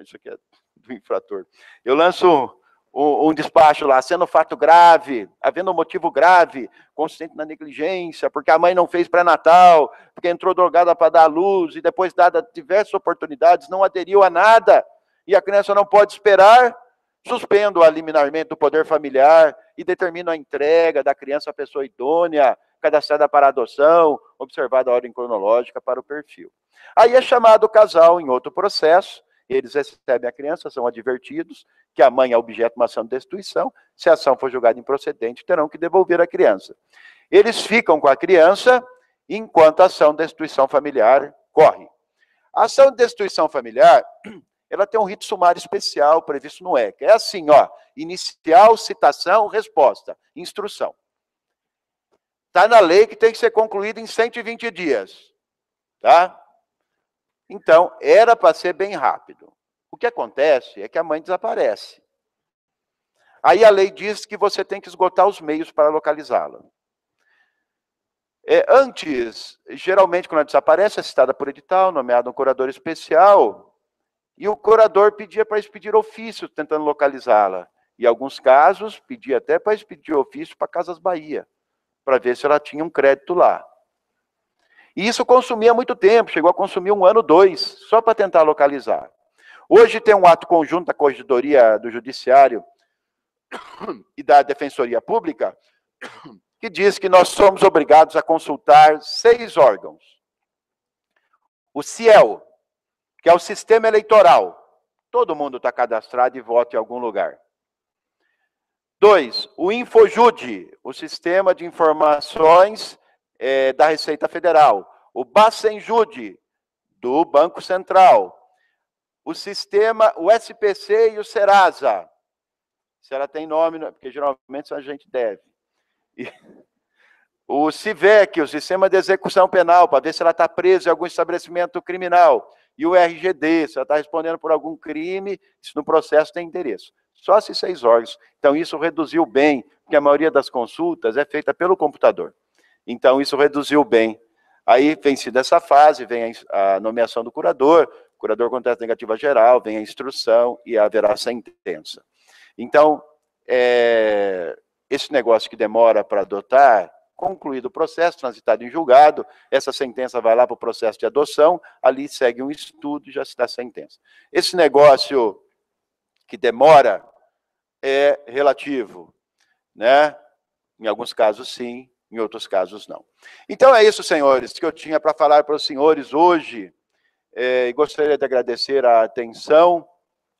C: Isso aqui é do infrator. Eu lanço um despacho lá, sendo fato grave, havendo um motivo grave, consistente na negligência, porque a mãe não fez pré-natal, porque entrou drogada para dar à luz, e depois, dada diversas oportunidades, não aderiu a nada, e a criança não pode esperar, suspendo liminarmente do poder familiar e determino a entrega da criança à pessoa idônea, cadastrada para adoção, observada a ordem cronológica para o perfil. Aí é chamado o casal em outro processo, eles recebem a criança, são advertidos que a mãe é objeto de uma ação de destituição, se a ação for julgada improcedente, terão que devolver a criança. Eles ficam com a criança enquanto a ação de destituição familiar corre. A ação de destituição familiar, ela tem um rito sumário especial previsto no ECA. É assim, ó, inicial, citação, resposta, instrução. Está na lei que tem que ser concluído em 120 dias, tá? Então, era para ser bem rápido. O que acontece é que a mãe desaparece. Aí a lei diz que você tem que esgotar os meios para localizá-la. Antes, geralmente, quando ela desaparece, é citada por edital, nomeado um curador especial, e o curador pedia para expedir ofício tentando localizá-la. Em alguns casos, pedia até para expedir ofício para Casas Bahia, para ver se ela tinha um crédito lá. E isso consumia muito tempo, chegou a consumir 1 ano, 2, só para tentar localizar. Hoje tem um ato conjunto da Corregedoria do Judiciário e da Defensoria Pública que diz que nós somos obrigados a consultar 6 órgãos. O CIEL, que é o Sistema Eleitoral. Todo mundo está cadastrado e vota em algum lugar. 2, o Infojude, o Sistema de Informações da Receita Federal. O Bacenjude, do Banco Central. O sistema, o SPC e o Serasa. Se ela tem nome, porque geralmente a gente deve. E o CIVEC, o Sistema de Execução Penal, para ver se ela está presa em algum estabelecimento criminal. E o RGD, se ela está respondendo por algum crime, se no processo tem endereço. Só esses 6 órgãos. Então, isso reduziu bem, porque a maioria das consultas é feita pelo computador. Então, isso reduziu bem. Aí, vencida essa fase, vem a nomeação do curador, o curador acontece negativa geral, vem a instrução e haverá sentença. Então, esse negócio que demora para adotar, concluído o processo, transitado em julgado, essa sentença vai lá para o processo de adoção, ali segue um estudo e já se dá sentença. Esse negócio que demora é relativo, né? Em alguns casos, sim, em outros casos, não. Então, é isso, senhores, que eu tinha para falar para os senhores hoje. E gostaria de agradecer a atenção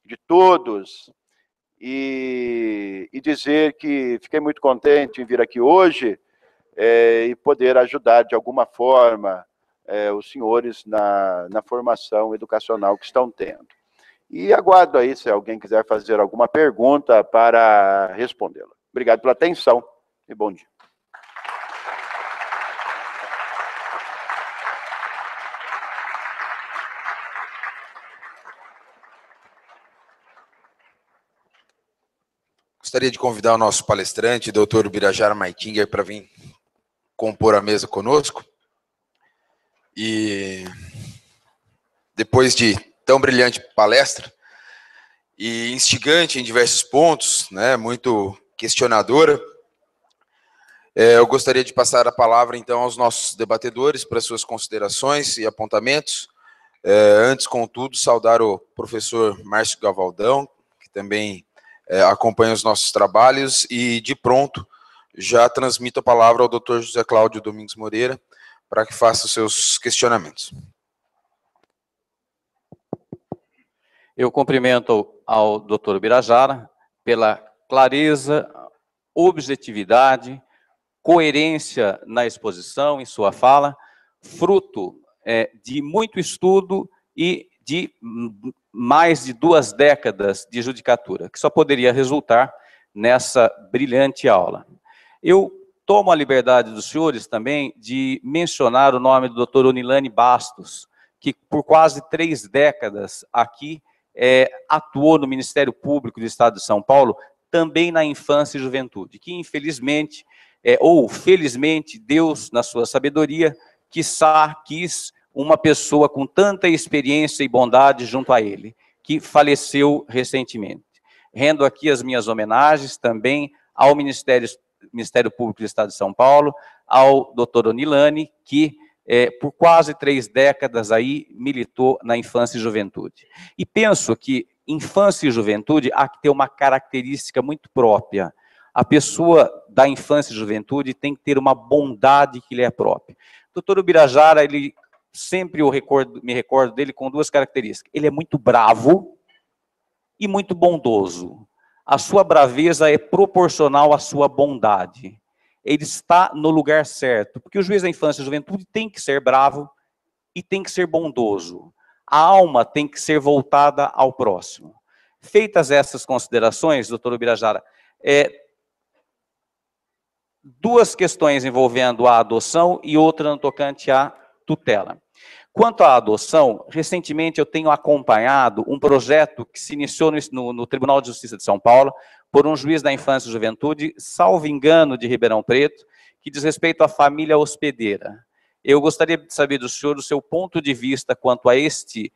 C: de todos e dizer que fiquei muito contente em vir aqui hoje e poder ajudar de alguma forma os senhores na formação educacional que estão tendo. E aguardo aí, se alguém quiser fazer alguma pergunta para respondê-la. Obrigado pela atenção e bom dia.
A: Gostaria de convidar o nosso palestrante, doutor Birajara Maikinger, para vir compor a mesa conosco. E depois de tão brilhante palestra e instigante em diversos pontos, né, muito questionadora, eu gostaria de passar a palavra, então, aos nossos debatedores para suas considerações e apontamentos. Antes, contudo, saudar o professor Márcio Gavaldão, que também acompanha os nossos trabalhos, e, de pronto, já transmito a palavra ao doutor José Cláudio Domingos Moreira, para que faça os seus questionamentos.
B: Eu cumprimento ao doutor Birajara pela clareza objetividade, coerência na exposição, em sua fala, fruto de muito estudo e de mais de 2 décadas de judicatura, que só poderia resultar nessa brilhante aula. Eu tomo a liberdade dos senhores também de mencionar o nome do Dr. Unilane Bastos, que por quase 3 décadas aqui atuou no Ministério Público do Estado de São Paulo, também na infância e juventude, que infelizmente, ou felizmente, Deus, na sua sabedoria, quis uma pessoa com tanta experiência e bondade junto a ele, que faleceu recentemente. Rendo aqui as minhas homenagens também ao Ministério Público do Estado de São Paulo, ao Dr. Unilane, que por quase 3 décadas aí militou na infância e juventude. E penso que infância e juventude há que ter uma característica muito própria. A pessoa da infância e juventude tem que ter uma bondade que lhe é própria. O doutor Ubirajara, ele sempre me recordo dele com 2 características. Ele é muito bravo e muito bondoso. A sua braveza é proporcional à sua bondade. Ele está no lugar certo, porque o juiz da infância e juventude tem que ser bravo e tem que ser bondoso. A alma tem que ser voltada ao próximo. Feitas essas considerações, doutor Ubirajara, 2 questões envolvendo a adoção e outra no tocante à tutela. Quanto à adoção, recentemente eu tenho acompanhado um projeto que se iniciou no Tribunal de Justiça de São Paulo, por um juiz da infância e juventude, salvo engano, de Ribeirão Preto, que diz respeito à família hospedeira. Eu gostaria de saber do senhor o seu ponto de vista quanto a este,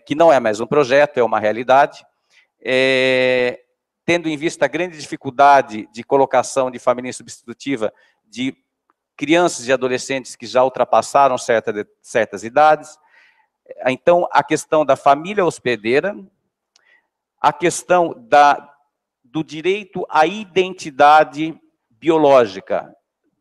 B: que não é mais um projeto, é uma realidade, tendo em vista a grande dificuldade de colocação de família substitutiva de crianças e adolescentes que já ultrapassaram certas idades. Então, a questão da família hospedeira, a questão do direito à identidade biológica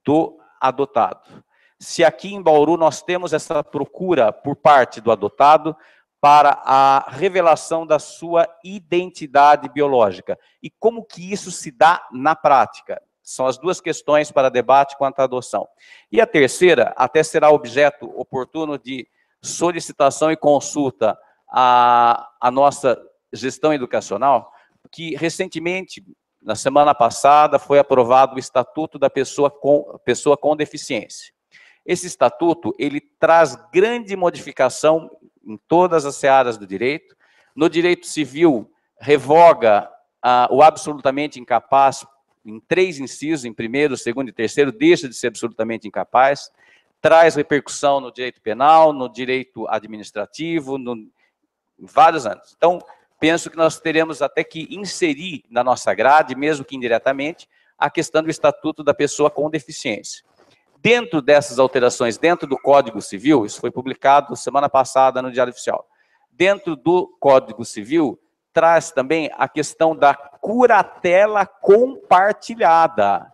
B: do adotado. Se aqui em Bauru nós temos essa procura por parte do adotado para a revelação da sua identidade biológica. E como que isso se dá na prática? São as 2 questões para debate quanto à adoção. E a terceira, até será objeto oportuno de solicitação e consulta à nossa gestão educacional, que recentemente, na semana passada, foi aprovado o Estatuto da Pessoa com Deficiência. Esse estatuto, ele traz grande modificação em todas as searas do direito. No direito civil, revoga o absolutamente incapaz em 3 incisos, em 1º, 2º e 3º, deixa de ser absolutamente incapaz, traz repercussão no direito penal, no direito administrativo, em vários anos. Então, penso que nós teremos até que inserir na nossa grade, mesmo que indiretamente, a questão do Estatuto da Pessoa com Deficiência. Dentro dessas alterações, dentro do Código Civil, isso foi publicado semana passada no Diário Oficial, dentro do Código Civil, traz também a questão da curatela compartilhada.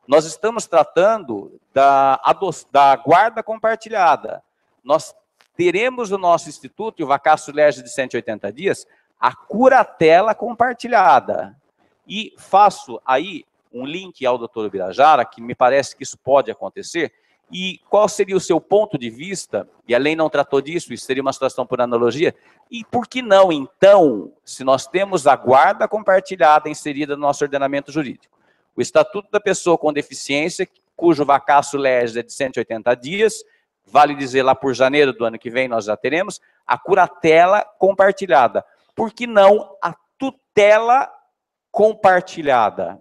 B: Nós estamos tratando da guarda compartilhada. Nós teremos no nosso instituto, e o vacatio legis de 180 dias, a curatela compartilhada. E faço aí um link ao doutor Ubirajara, que me parece que isso pode acontecer, e qual seria o seu ponto de vista, e a lei não tratou disso, isso seria uma situação por analogia, e por que não, então, se nós temos a guarda compartilhada inserida no nosso ordenamento jurídico, o Estatuto da Pessoa com Deficiência, cujo vacatio legis é de 180 dias, vale dizer lá por janeiro do ano que vem nós já teremos, a curatela compartilhada. Por que não a tutela compartilhada?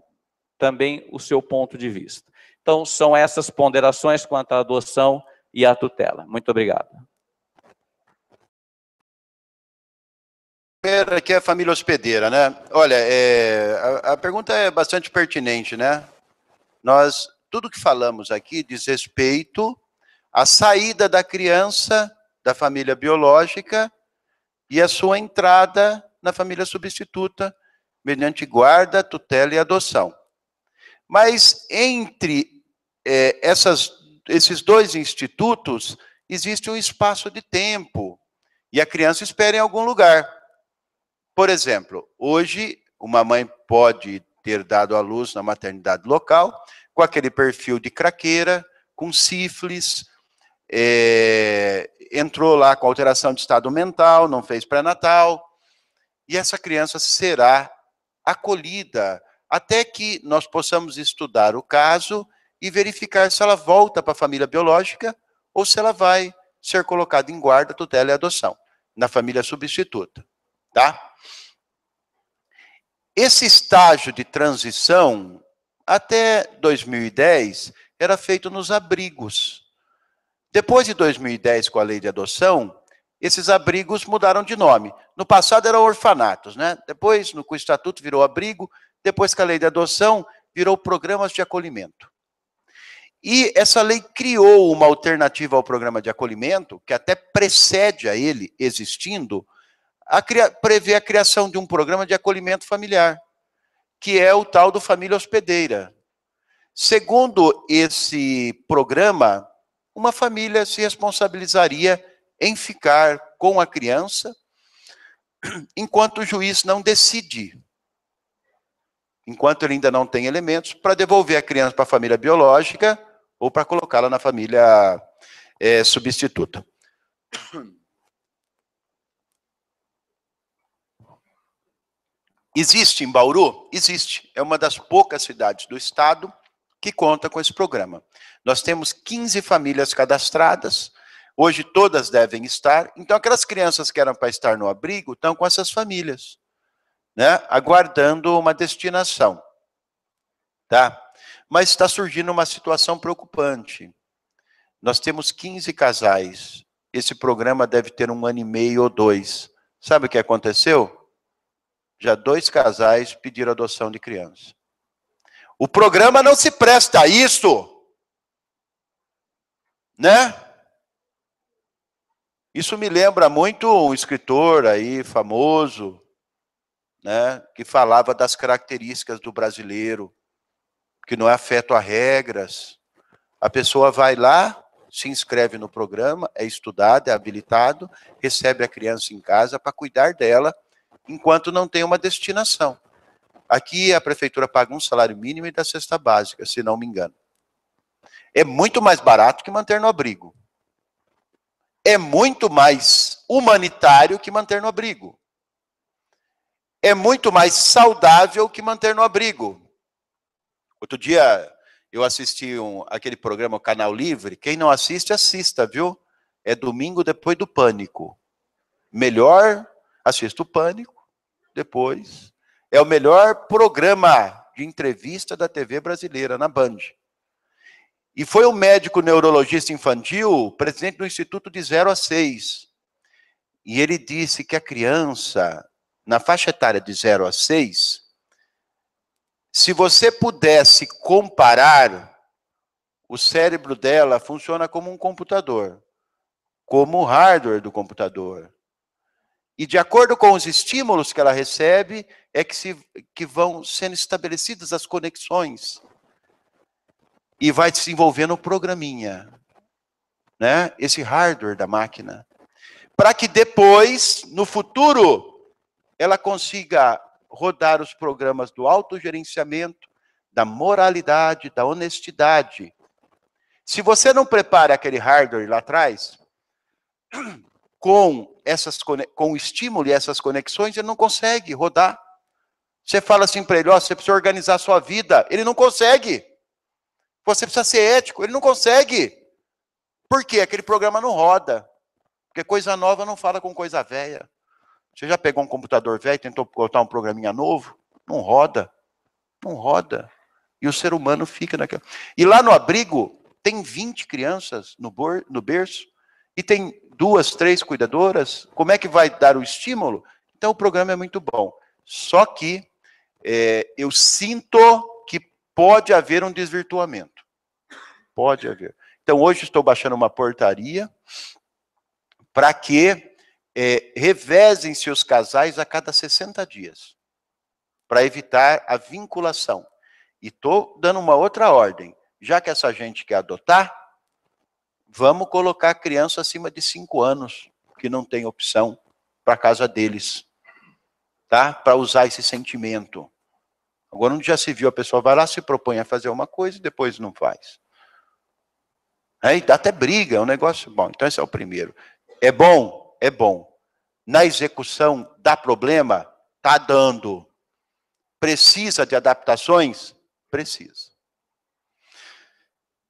B: Também o seu ponto de vista. Então, são essas ponderações quanto à adoção e à tutela. Muito obrigado.
C: Primeiro aqui é a família hospedeira, né? Olha, a pergunta é bastante pertinente, né? Tudo que falamos aqui diz respeito à saída da criança da família biológica e a sua entrada na família substituta, mediante guarda, tutela e adoção. Mas entre esses 2 institutos, existe um espaço de tempo, e a criança espera em algum lugar. Por exemplo, hoje, uma mãe pode ter dado à luz na maternidade local, com aquele perfil de craqueira, com sífilis, entrou lá com alteração de estado mental, não fez pré-natal, e essa criança será acolhida até que nós possamos estudar o caso e verificar se ela volta para a família biológica ou se ela vai ser colocada em guarda, tutela e adoção, na família substituta, tá? Esse estágio de transição, até 2010, era feito nos abrigos. Depois de 2010, com a lei de adoção, esses abrigos mudaram de nome. No passado eram orfanatos, né? Depois, com o estatuto, virou abrigo. Depois, com a lei de adoção, virou programas de acolhimento. E essa lei criou uma alternativa ao programa de acolhimento, que até precede a ele existindo, prevê a criação de um programa de acolhimento familiar, que é o tal do Família Hospedeira. Segundo esse programa, uma família se responsabilizaria em ficar com a criança enquanto o juiz não decide, enquanto ele ainda não tem elementos para devolver a criança para a família biológica ou para colocá-la na família substituta. Existe em Bauru? Existe. É uma das poucas cidades do estado que conta com esse programa. Nós temos 15 famílias cadastradas, hoje todas devem estar, então aquelas crianças que eram para estar no abrigo estão com essas famílias, né, aguardando uma destinação, tá? Mas está surgindo uma situação preocupante. Nós temos 15 casais, esse programa deve ter 1 ano e meio ou 2. Sabe o que aconteceu? Já 2 casais pediram adoção de criança. O programa não se presta a isso, né? Isso me lembra muito um escritor aí famoso, né, que falava das características do brasileiro, que não é afeto a regras. A pessoa vai lá, se inscreve no programa, é estudado, é habilitado, recebe a criança em casa para cuidar dela, enquanto não tem uma destinação. Aqui a prefeitura paga um salário mínimo e da cesta básica, se não me engano. É muito mais barato que manter no abrigo. É muito mais humanitário que manter no abrigo. É muito mais saudável que manter no abrigo. Outro dia eu assisti aquele programa Canal Livre. Quem não assiste, assista, viu? É domingo depois do Pânico. Melhor, assista o Pânico, depois. É o melhor programa de entrevista da TV brasileira, na Band. E foi um médico neurologista infantil, presidente do Instituto de 0 a 6. E ele disse que a criança, na faixa etária de 0 a 6, se você pudesse comparar, o cérebro dela funciona como um computador, como o hardware do computador. E de acordo com os estímulos que ela recebe, é que vão sendo estabelecidas as conexões. E vai desenvolvendo o programinha, né? Esse hardware da máquina. Para que depois, no futuro, ela consiga rodar os programas do autogerenciamento, da moralidade, da honestidade. Se você não prepara aquele hardware lá atrás, com o estímulo e essas conexões, ele não consegue rodar. Você fala assim para ele, ó, você precisa organizar a sua vida. Ele não consegue. Você precisa ser ético. Ele não consegue. Por quê? Aquele programa não roda. Porque coisa nova não fala com coisa velha. Você já pegou um computador velho e tentou botar um programinha novo? Não roda. Não roda. E o ser humano fica naquela... E lá no abrigo, tem 20 crianças no berço, e tem 2, 3 cuidadoras. Como é que vai dar o estímulo? Então o programa é muito bom. Só que eu sinto que pode haver um desvirtuamento. Pode haver. Então hoje estou baixando uma portaria para que revezem-se os casais a cada 60 dias, para evitar a vinculação. E estou dando uma outra ordem. Já que essa gente quer adotar, vamos colocar a criança acima de 5 anos, que não tem opção, para a casa deles, tá? Para usar esse sentimento. Agora, onde já se viu, a pessoa vai lá, se propõe a fazer uma coisa e depois não faz. Aí dá até briga, é um negócio bom. Então, esse é o primeiro. É bom? É bom. Na execução, dá problema? Está dando. Precisa de adaptações? Precisa.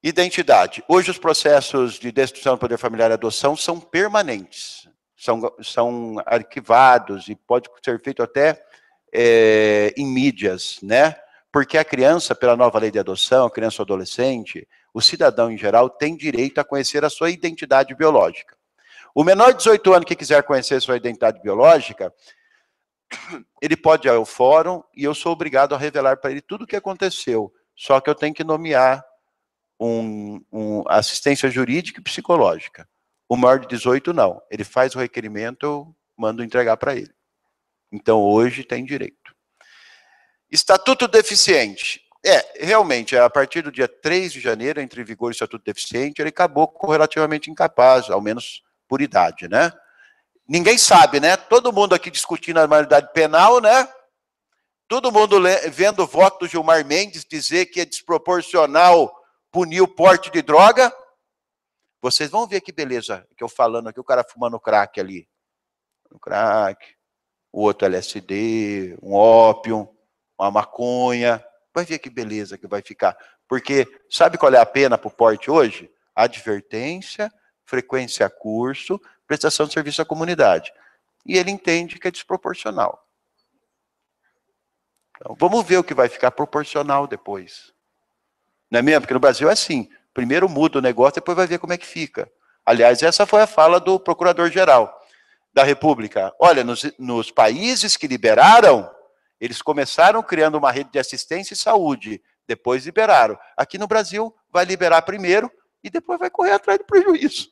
C: Identidade. Hoje os processos de destruição do poder familiar e adoção são permanentes. São arquivados e pode ser feito até em mídias, né? Porque a criança, pela nova lei de adoção, a criança ou adolescente, o cidadão em geral tem direito a conhecer a sua identidade biológica. O menor de 18 anos que quiser conhecer sua identidade biológica, ele pode ir ao fórum e eu sou obrigado a revelar para ele tudo o que aconteceu. Só que eu tenho que nomear assistência jurídica e psicológica. O maior de 18 não. Ele faz o requerimento, eu mando entregar para ele. Então hoje tem direito. Estatuto deficiente. Realmente, a partir do dia 3 de janeiro, entra em vigor o Estatuto deficiente, ele acabou com relativamente incapaz, ao menos por idade, né? Ninguém sabe, né? Todo mundo aqui discutindo a maioridade penal, né? Todo mundo vendo o voto do Gilmar Mendes dizer que é desproporcional punir o porte de droga. Vocês vão ver que beleza que eu falando aqui, o cara fumando crack ali. Um crack, o outro LSD, um ópio, uma maconha. Vai ver que beleza que vai ficar. Porque sabe qual é a pena para o porte hoje? Advertência, frequência a curso, prestação de serviço à comunidade. E ele entende que é desproporcional. Então, vamos ver o que vai ficar proporcional depois. Não é mesmo? Porque no Brasil é assim. Primeiro muda o negócio, depois vai ver como é que fica. Aliás, essa foi a fala do Procurador-Geral da República. Olha, nos países que liberaram, eles começaram criando uma rede de assistência e saúde. Depois liberaram. Aqui no Brasil, vai liberar primeiro e depois vai correr atrás do prejuízo.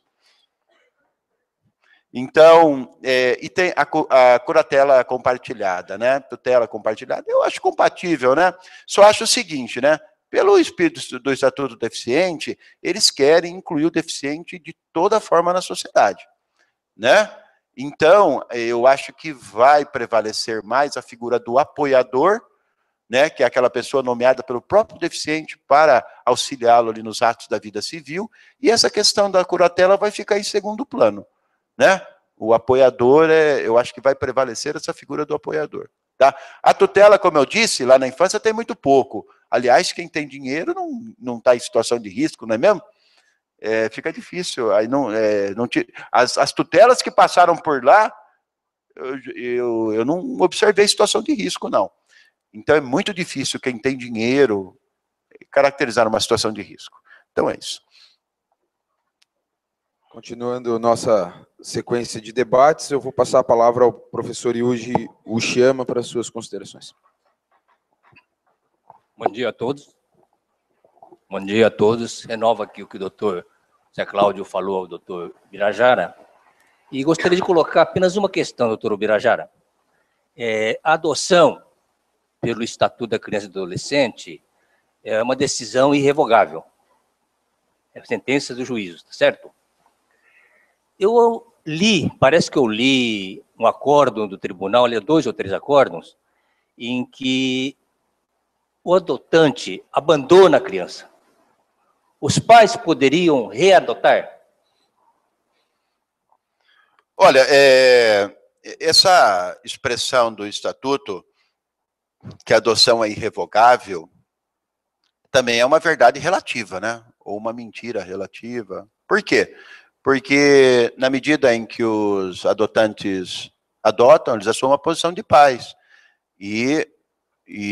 C: Então, e tem a curatela compartilhada, né? Tutela compartilhada, eu acho compatível, né? Só acho o seguinte, né? Pelo espírito do Estatuto do Deficiente, eles querem incluir o deficiente de toda forma na sociedade, né? Então, eu acho que vai prevalecer mais a figura do apoiador, né? Que é aquela pessoa nomeada pelo próprio deficiente para auxiliá-lo ali nos atos da vida civil, e essa questão da curatela vai ficar em segundo plano. Né? O apoiador, eu acho que vai prevalecer essa figura do apoiador. Tá? A tutela, como eu disse, lá na infância tem muito pouco. Aliás, quem tem dinheiro não está em situação de risco, não é mesmo? Fica difícil. Aí as tutelas que passaram por lá, eu não observei situação de risco, não. Então é muito difícil quem tem dinheiro caracterizar uma situação de risco. Então é isso.
A: Continuando nossa sequência de debates, eu vou passar a palavra ao professor Yuji Uchiyama para as suas considerações.
D: Bom dia a todos. Bom dia a todos. Renovo aqui o que o doutor Zé Cláudio falou ao doutor Birajara. E gostaria de colocar apenas uma questão, doutor Birajara. A adoção pelo Estatuto da Criança e do Adolescente é uma decisão irrevogável. É a sentença do juízo, certo? Eu parece que eu li um acórdão do tribunal, 2 ou 3 acórdãos, em que o adotante abandona a criança. Os pais poderiam readotar?
C: Olha, essa expressão do Estatuto, que a adoção é irrevogável, também é uma verdade relativa, né? Ou uma mentira relativa. Por quê? Porque na medida em que os adotantes adotam, eles assumem a posição de pais e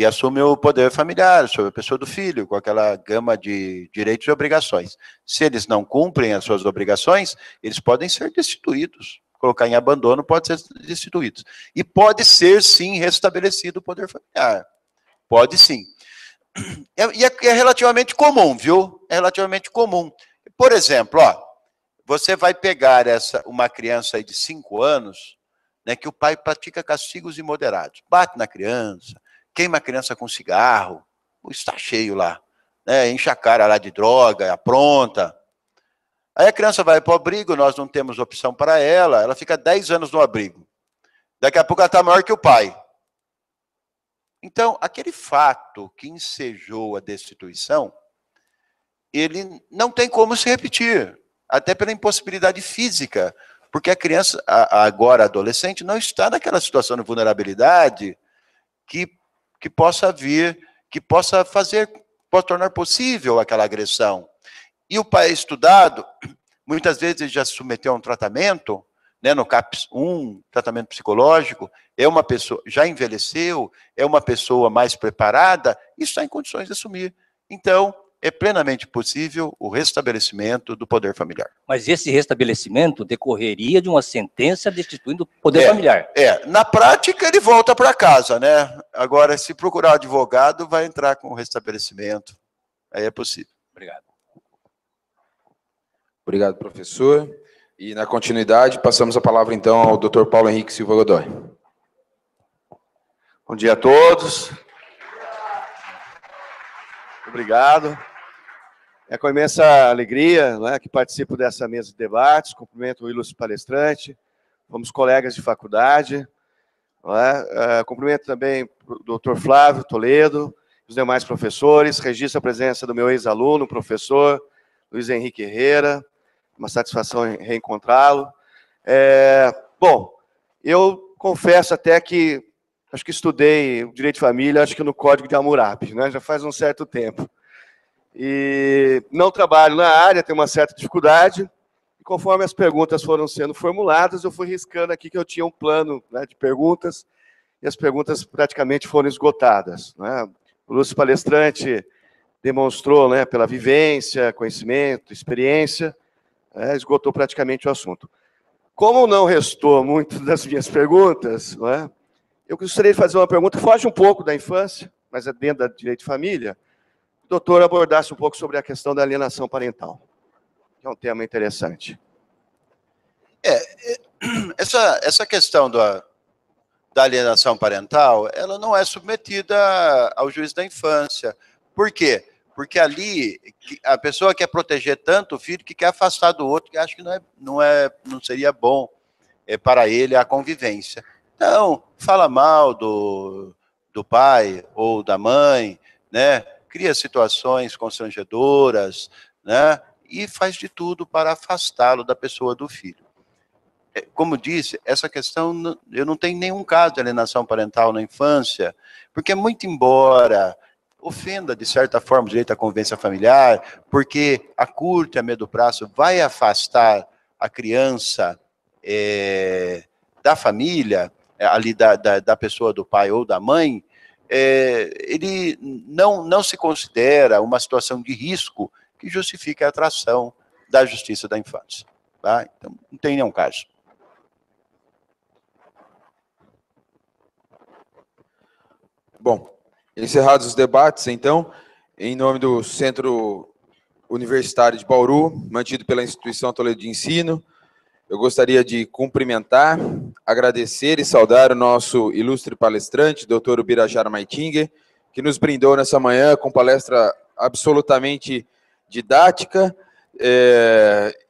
C: assumem o poder familiar sobre a pessoa do filho, com aquela gama de direitos e obrigações. Se eles não cumprem as suas obrigações, eles podem ser destituídos. Colocar em abandono pode ser destituídos. E pode ser, sim, restabelecido o poder familiar. Pode, sim. E é relativamente comum, viu? É relativamente comum. Por exemplo, você vai pegar uma criança aí de 5 anos, né, que o pai pratica castigos imoderados. Bate na criança, queima a criança com cigarro, está cheio lá, né, enche a cara lá de droga, apronta. Aí a criança vai para o abrigo, nós não temos opção para ela fica 10 anos no abrigo. Daqui a pouco ela está maior que o pai. Então, aquele fato que ensejou a destituição, ele não tem como se repetir, até pela impossibilidade física, porque a criança, agora adolescente, não está naquela situação de vulnerabilidade que possa vir, que possa tornar possível aquela agressão. E o pai estudado, muitas vezes ele já se submeteu a um tratamento, né, no CAPS 1, tratamento psicológico, é uma pessoa, já envelheceu, é uma pessoa mais preparada, e está em condições de assumir. Então, é plenamente possível o restabelecimento do poder familiar.
D: Mas esse restabelecimento decorreria de uma sentença destituindo o poder familiar.
C: Na prática ele volta para casa, né? Agora, se procurar advogado, vai entrar com o restabelecimento. Aí é possível.
D: Obrigado.
A: Obrigado, professor. E, na continuidade, passamos a palavra, então, ao Dr. Paulo Henrique Silva Godoy.
E: Bom dia a todos. Obrigado. É com imensa alegria, né, que participo dessa mesa de debates. Cumprimento o ilustre palestrante, fomos colegas de faculdade. Cumprimento também o Dr. Flávio Toledo, os demais professores. Registro a presença do meu ex-aluno, o professor Luiz Henrique Herrera. Uma satisfação em reencontrá-lo. Bom, eu confesso até que acho que estudei o Direito de Família, acho que no Código de Hammurabi, né, já faz um certo tempo. E não trabalho na área, tenho uma certa dificuldade, e conforme as perguntas foram sendo formuladas, eu fui riscando aqui que eu tinha um plano, né, de perguntas, e as perguntas praticamente foram esgotadas, né. O ilustre palestrante demonstrou, né, pela vivência, conhecimento, experiência, esgotou praticamente o assunto. Como não restou muito das minhas perguntas, não é, eu gostaria de fazer uma pergunta que foge um pouco da infância, mas é dentro da Direito de Família. O doutor abordasse um pouco sobre a questão da alienação parental, que é um tema interessante.
C: Essa questão da alienação parental, ela não é submetida ao juiz da infância. Por quê? Porque ali a pessoa quer proteger tanto o filho que quer afastar do outro, que acha que não seria bom para ele a convivência. Então, fala mal do pai ou da mãe, né? Cria situações constrangedoras, né? E faz de tudo para afastá-lo da pessoa do filho. Como disse, essa questão, eu não tenho nenhum caso de alienação parental na infância, porque muito embora ofenda, de certa forma, o direito à convivência familiar, porque a curto e a médio prazo vai afastar a criança da família, ali da pessoa do pai ou da mãe, ele não se considera uma situação de risco que justifique a atração da justiça da infância. Tá? Então, não tem nenhum caso.
A: Bom, encerrados os debates, então, em nome do Centro Universitário de Bauru, mantido pela Instituição Toledo de Ensino, eu gostaria de cumprimentar, agradecer e saudar o nosso ilustre palestrante, doutor Ubirajara Maitinga, que nos brindou nessa manhã com palestra absolutamente didática,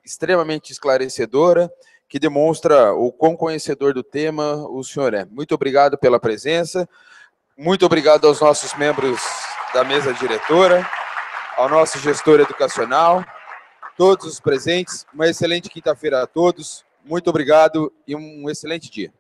A: extremamente esclarecedora, que demonstra o quão conhecedor do tema o senhor é. Muito obrigado pela presença, muito obrigado aos nossos membros da mesa diretora, ao nosso gestor educacional, todos os presentes. Uma excelente quinta-feira a todos, muito obrigado e um excelente dia.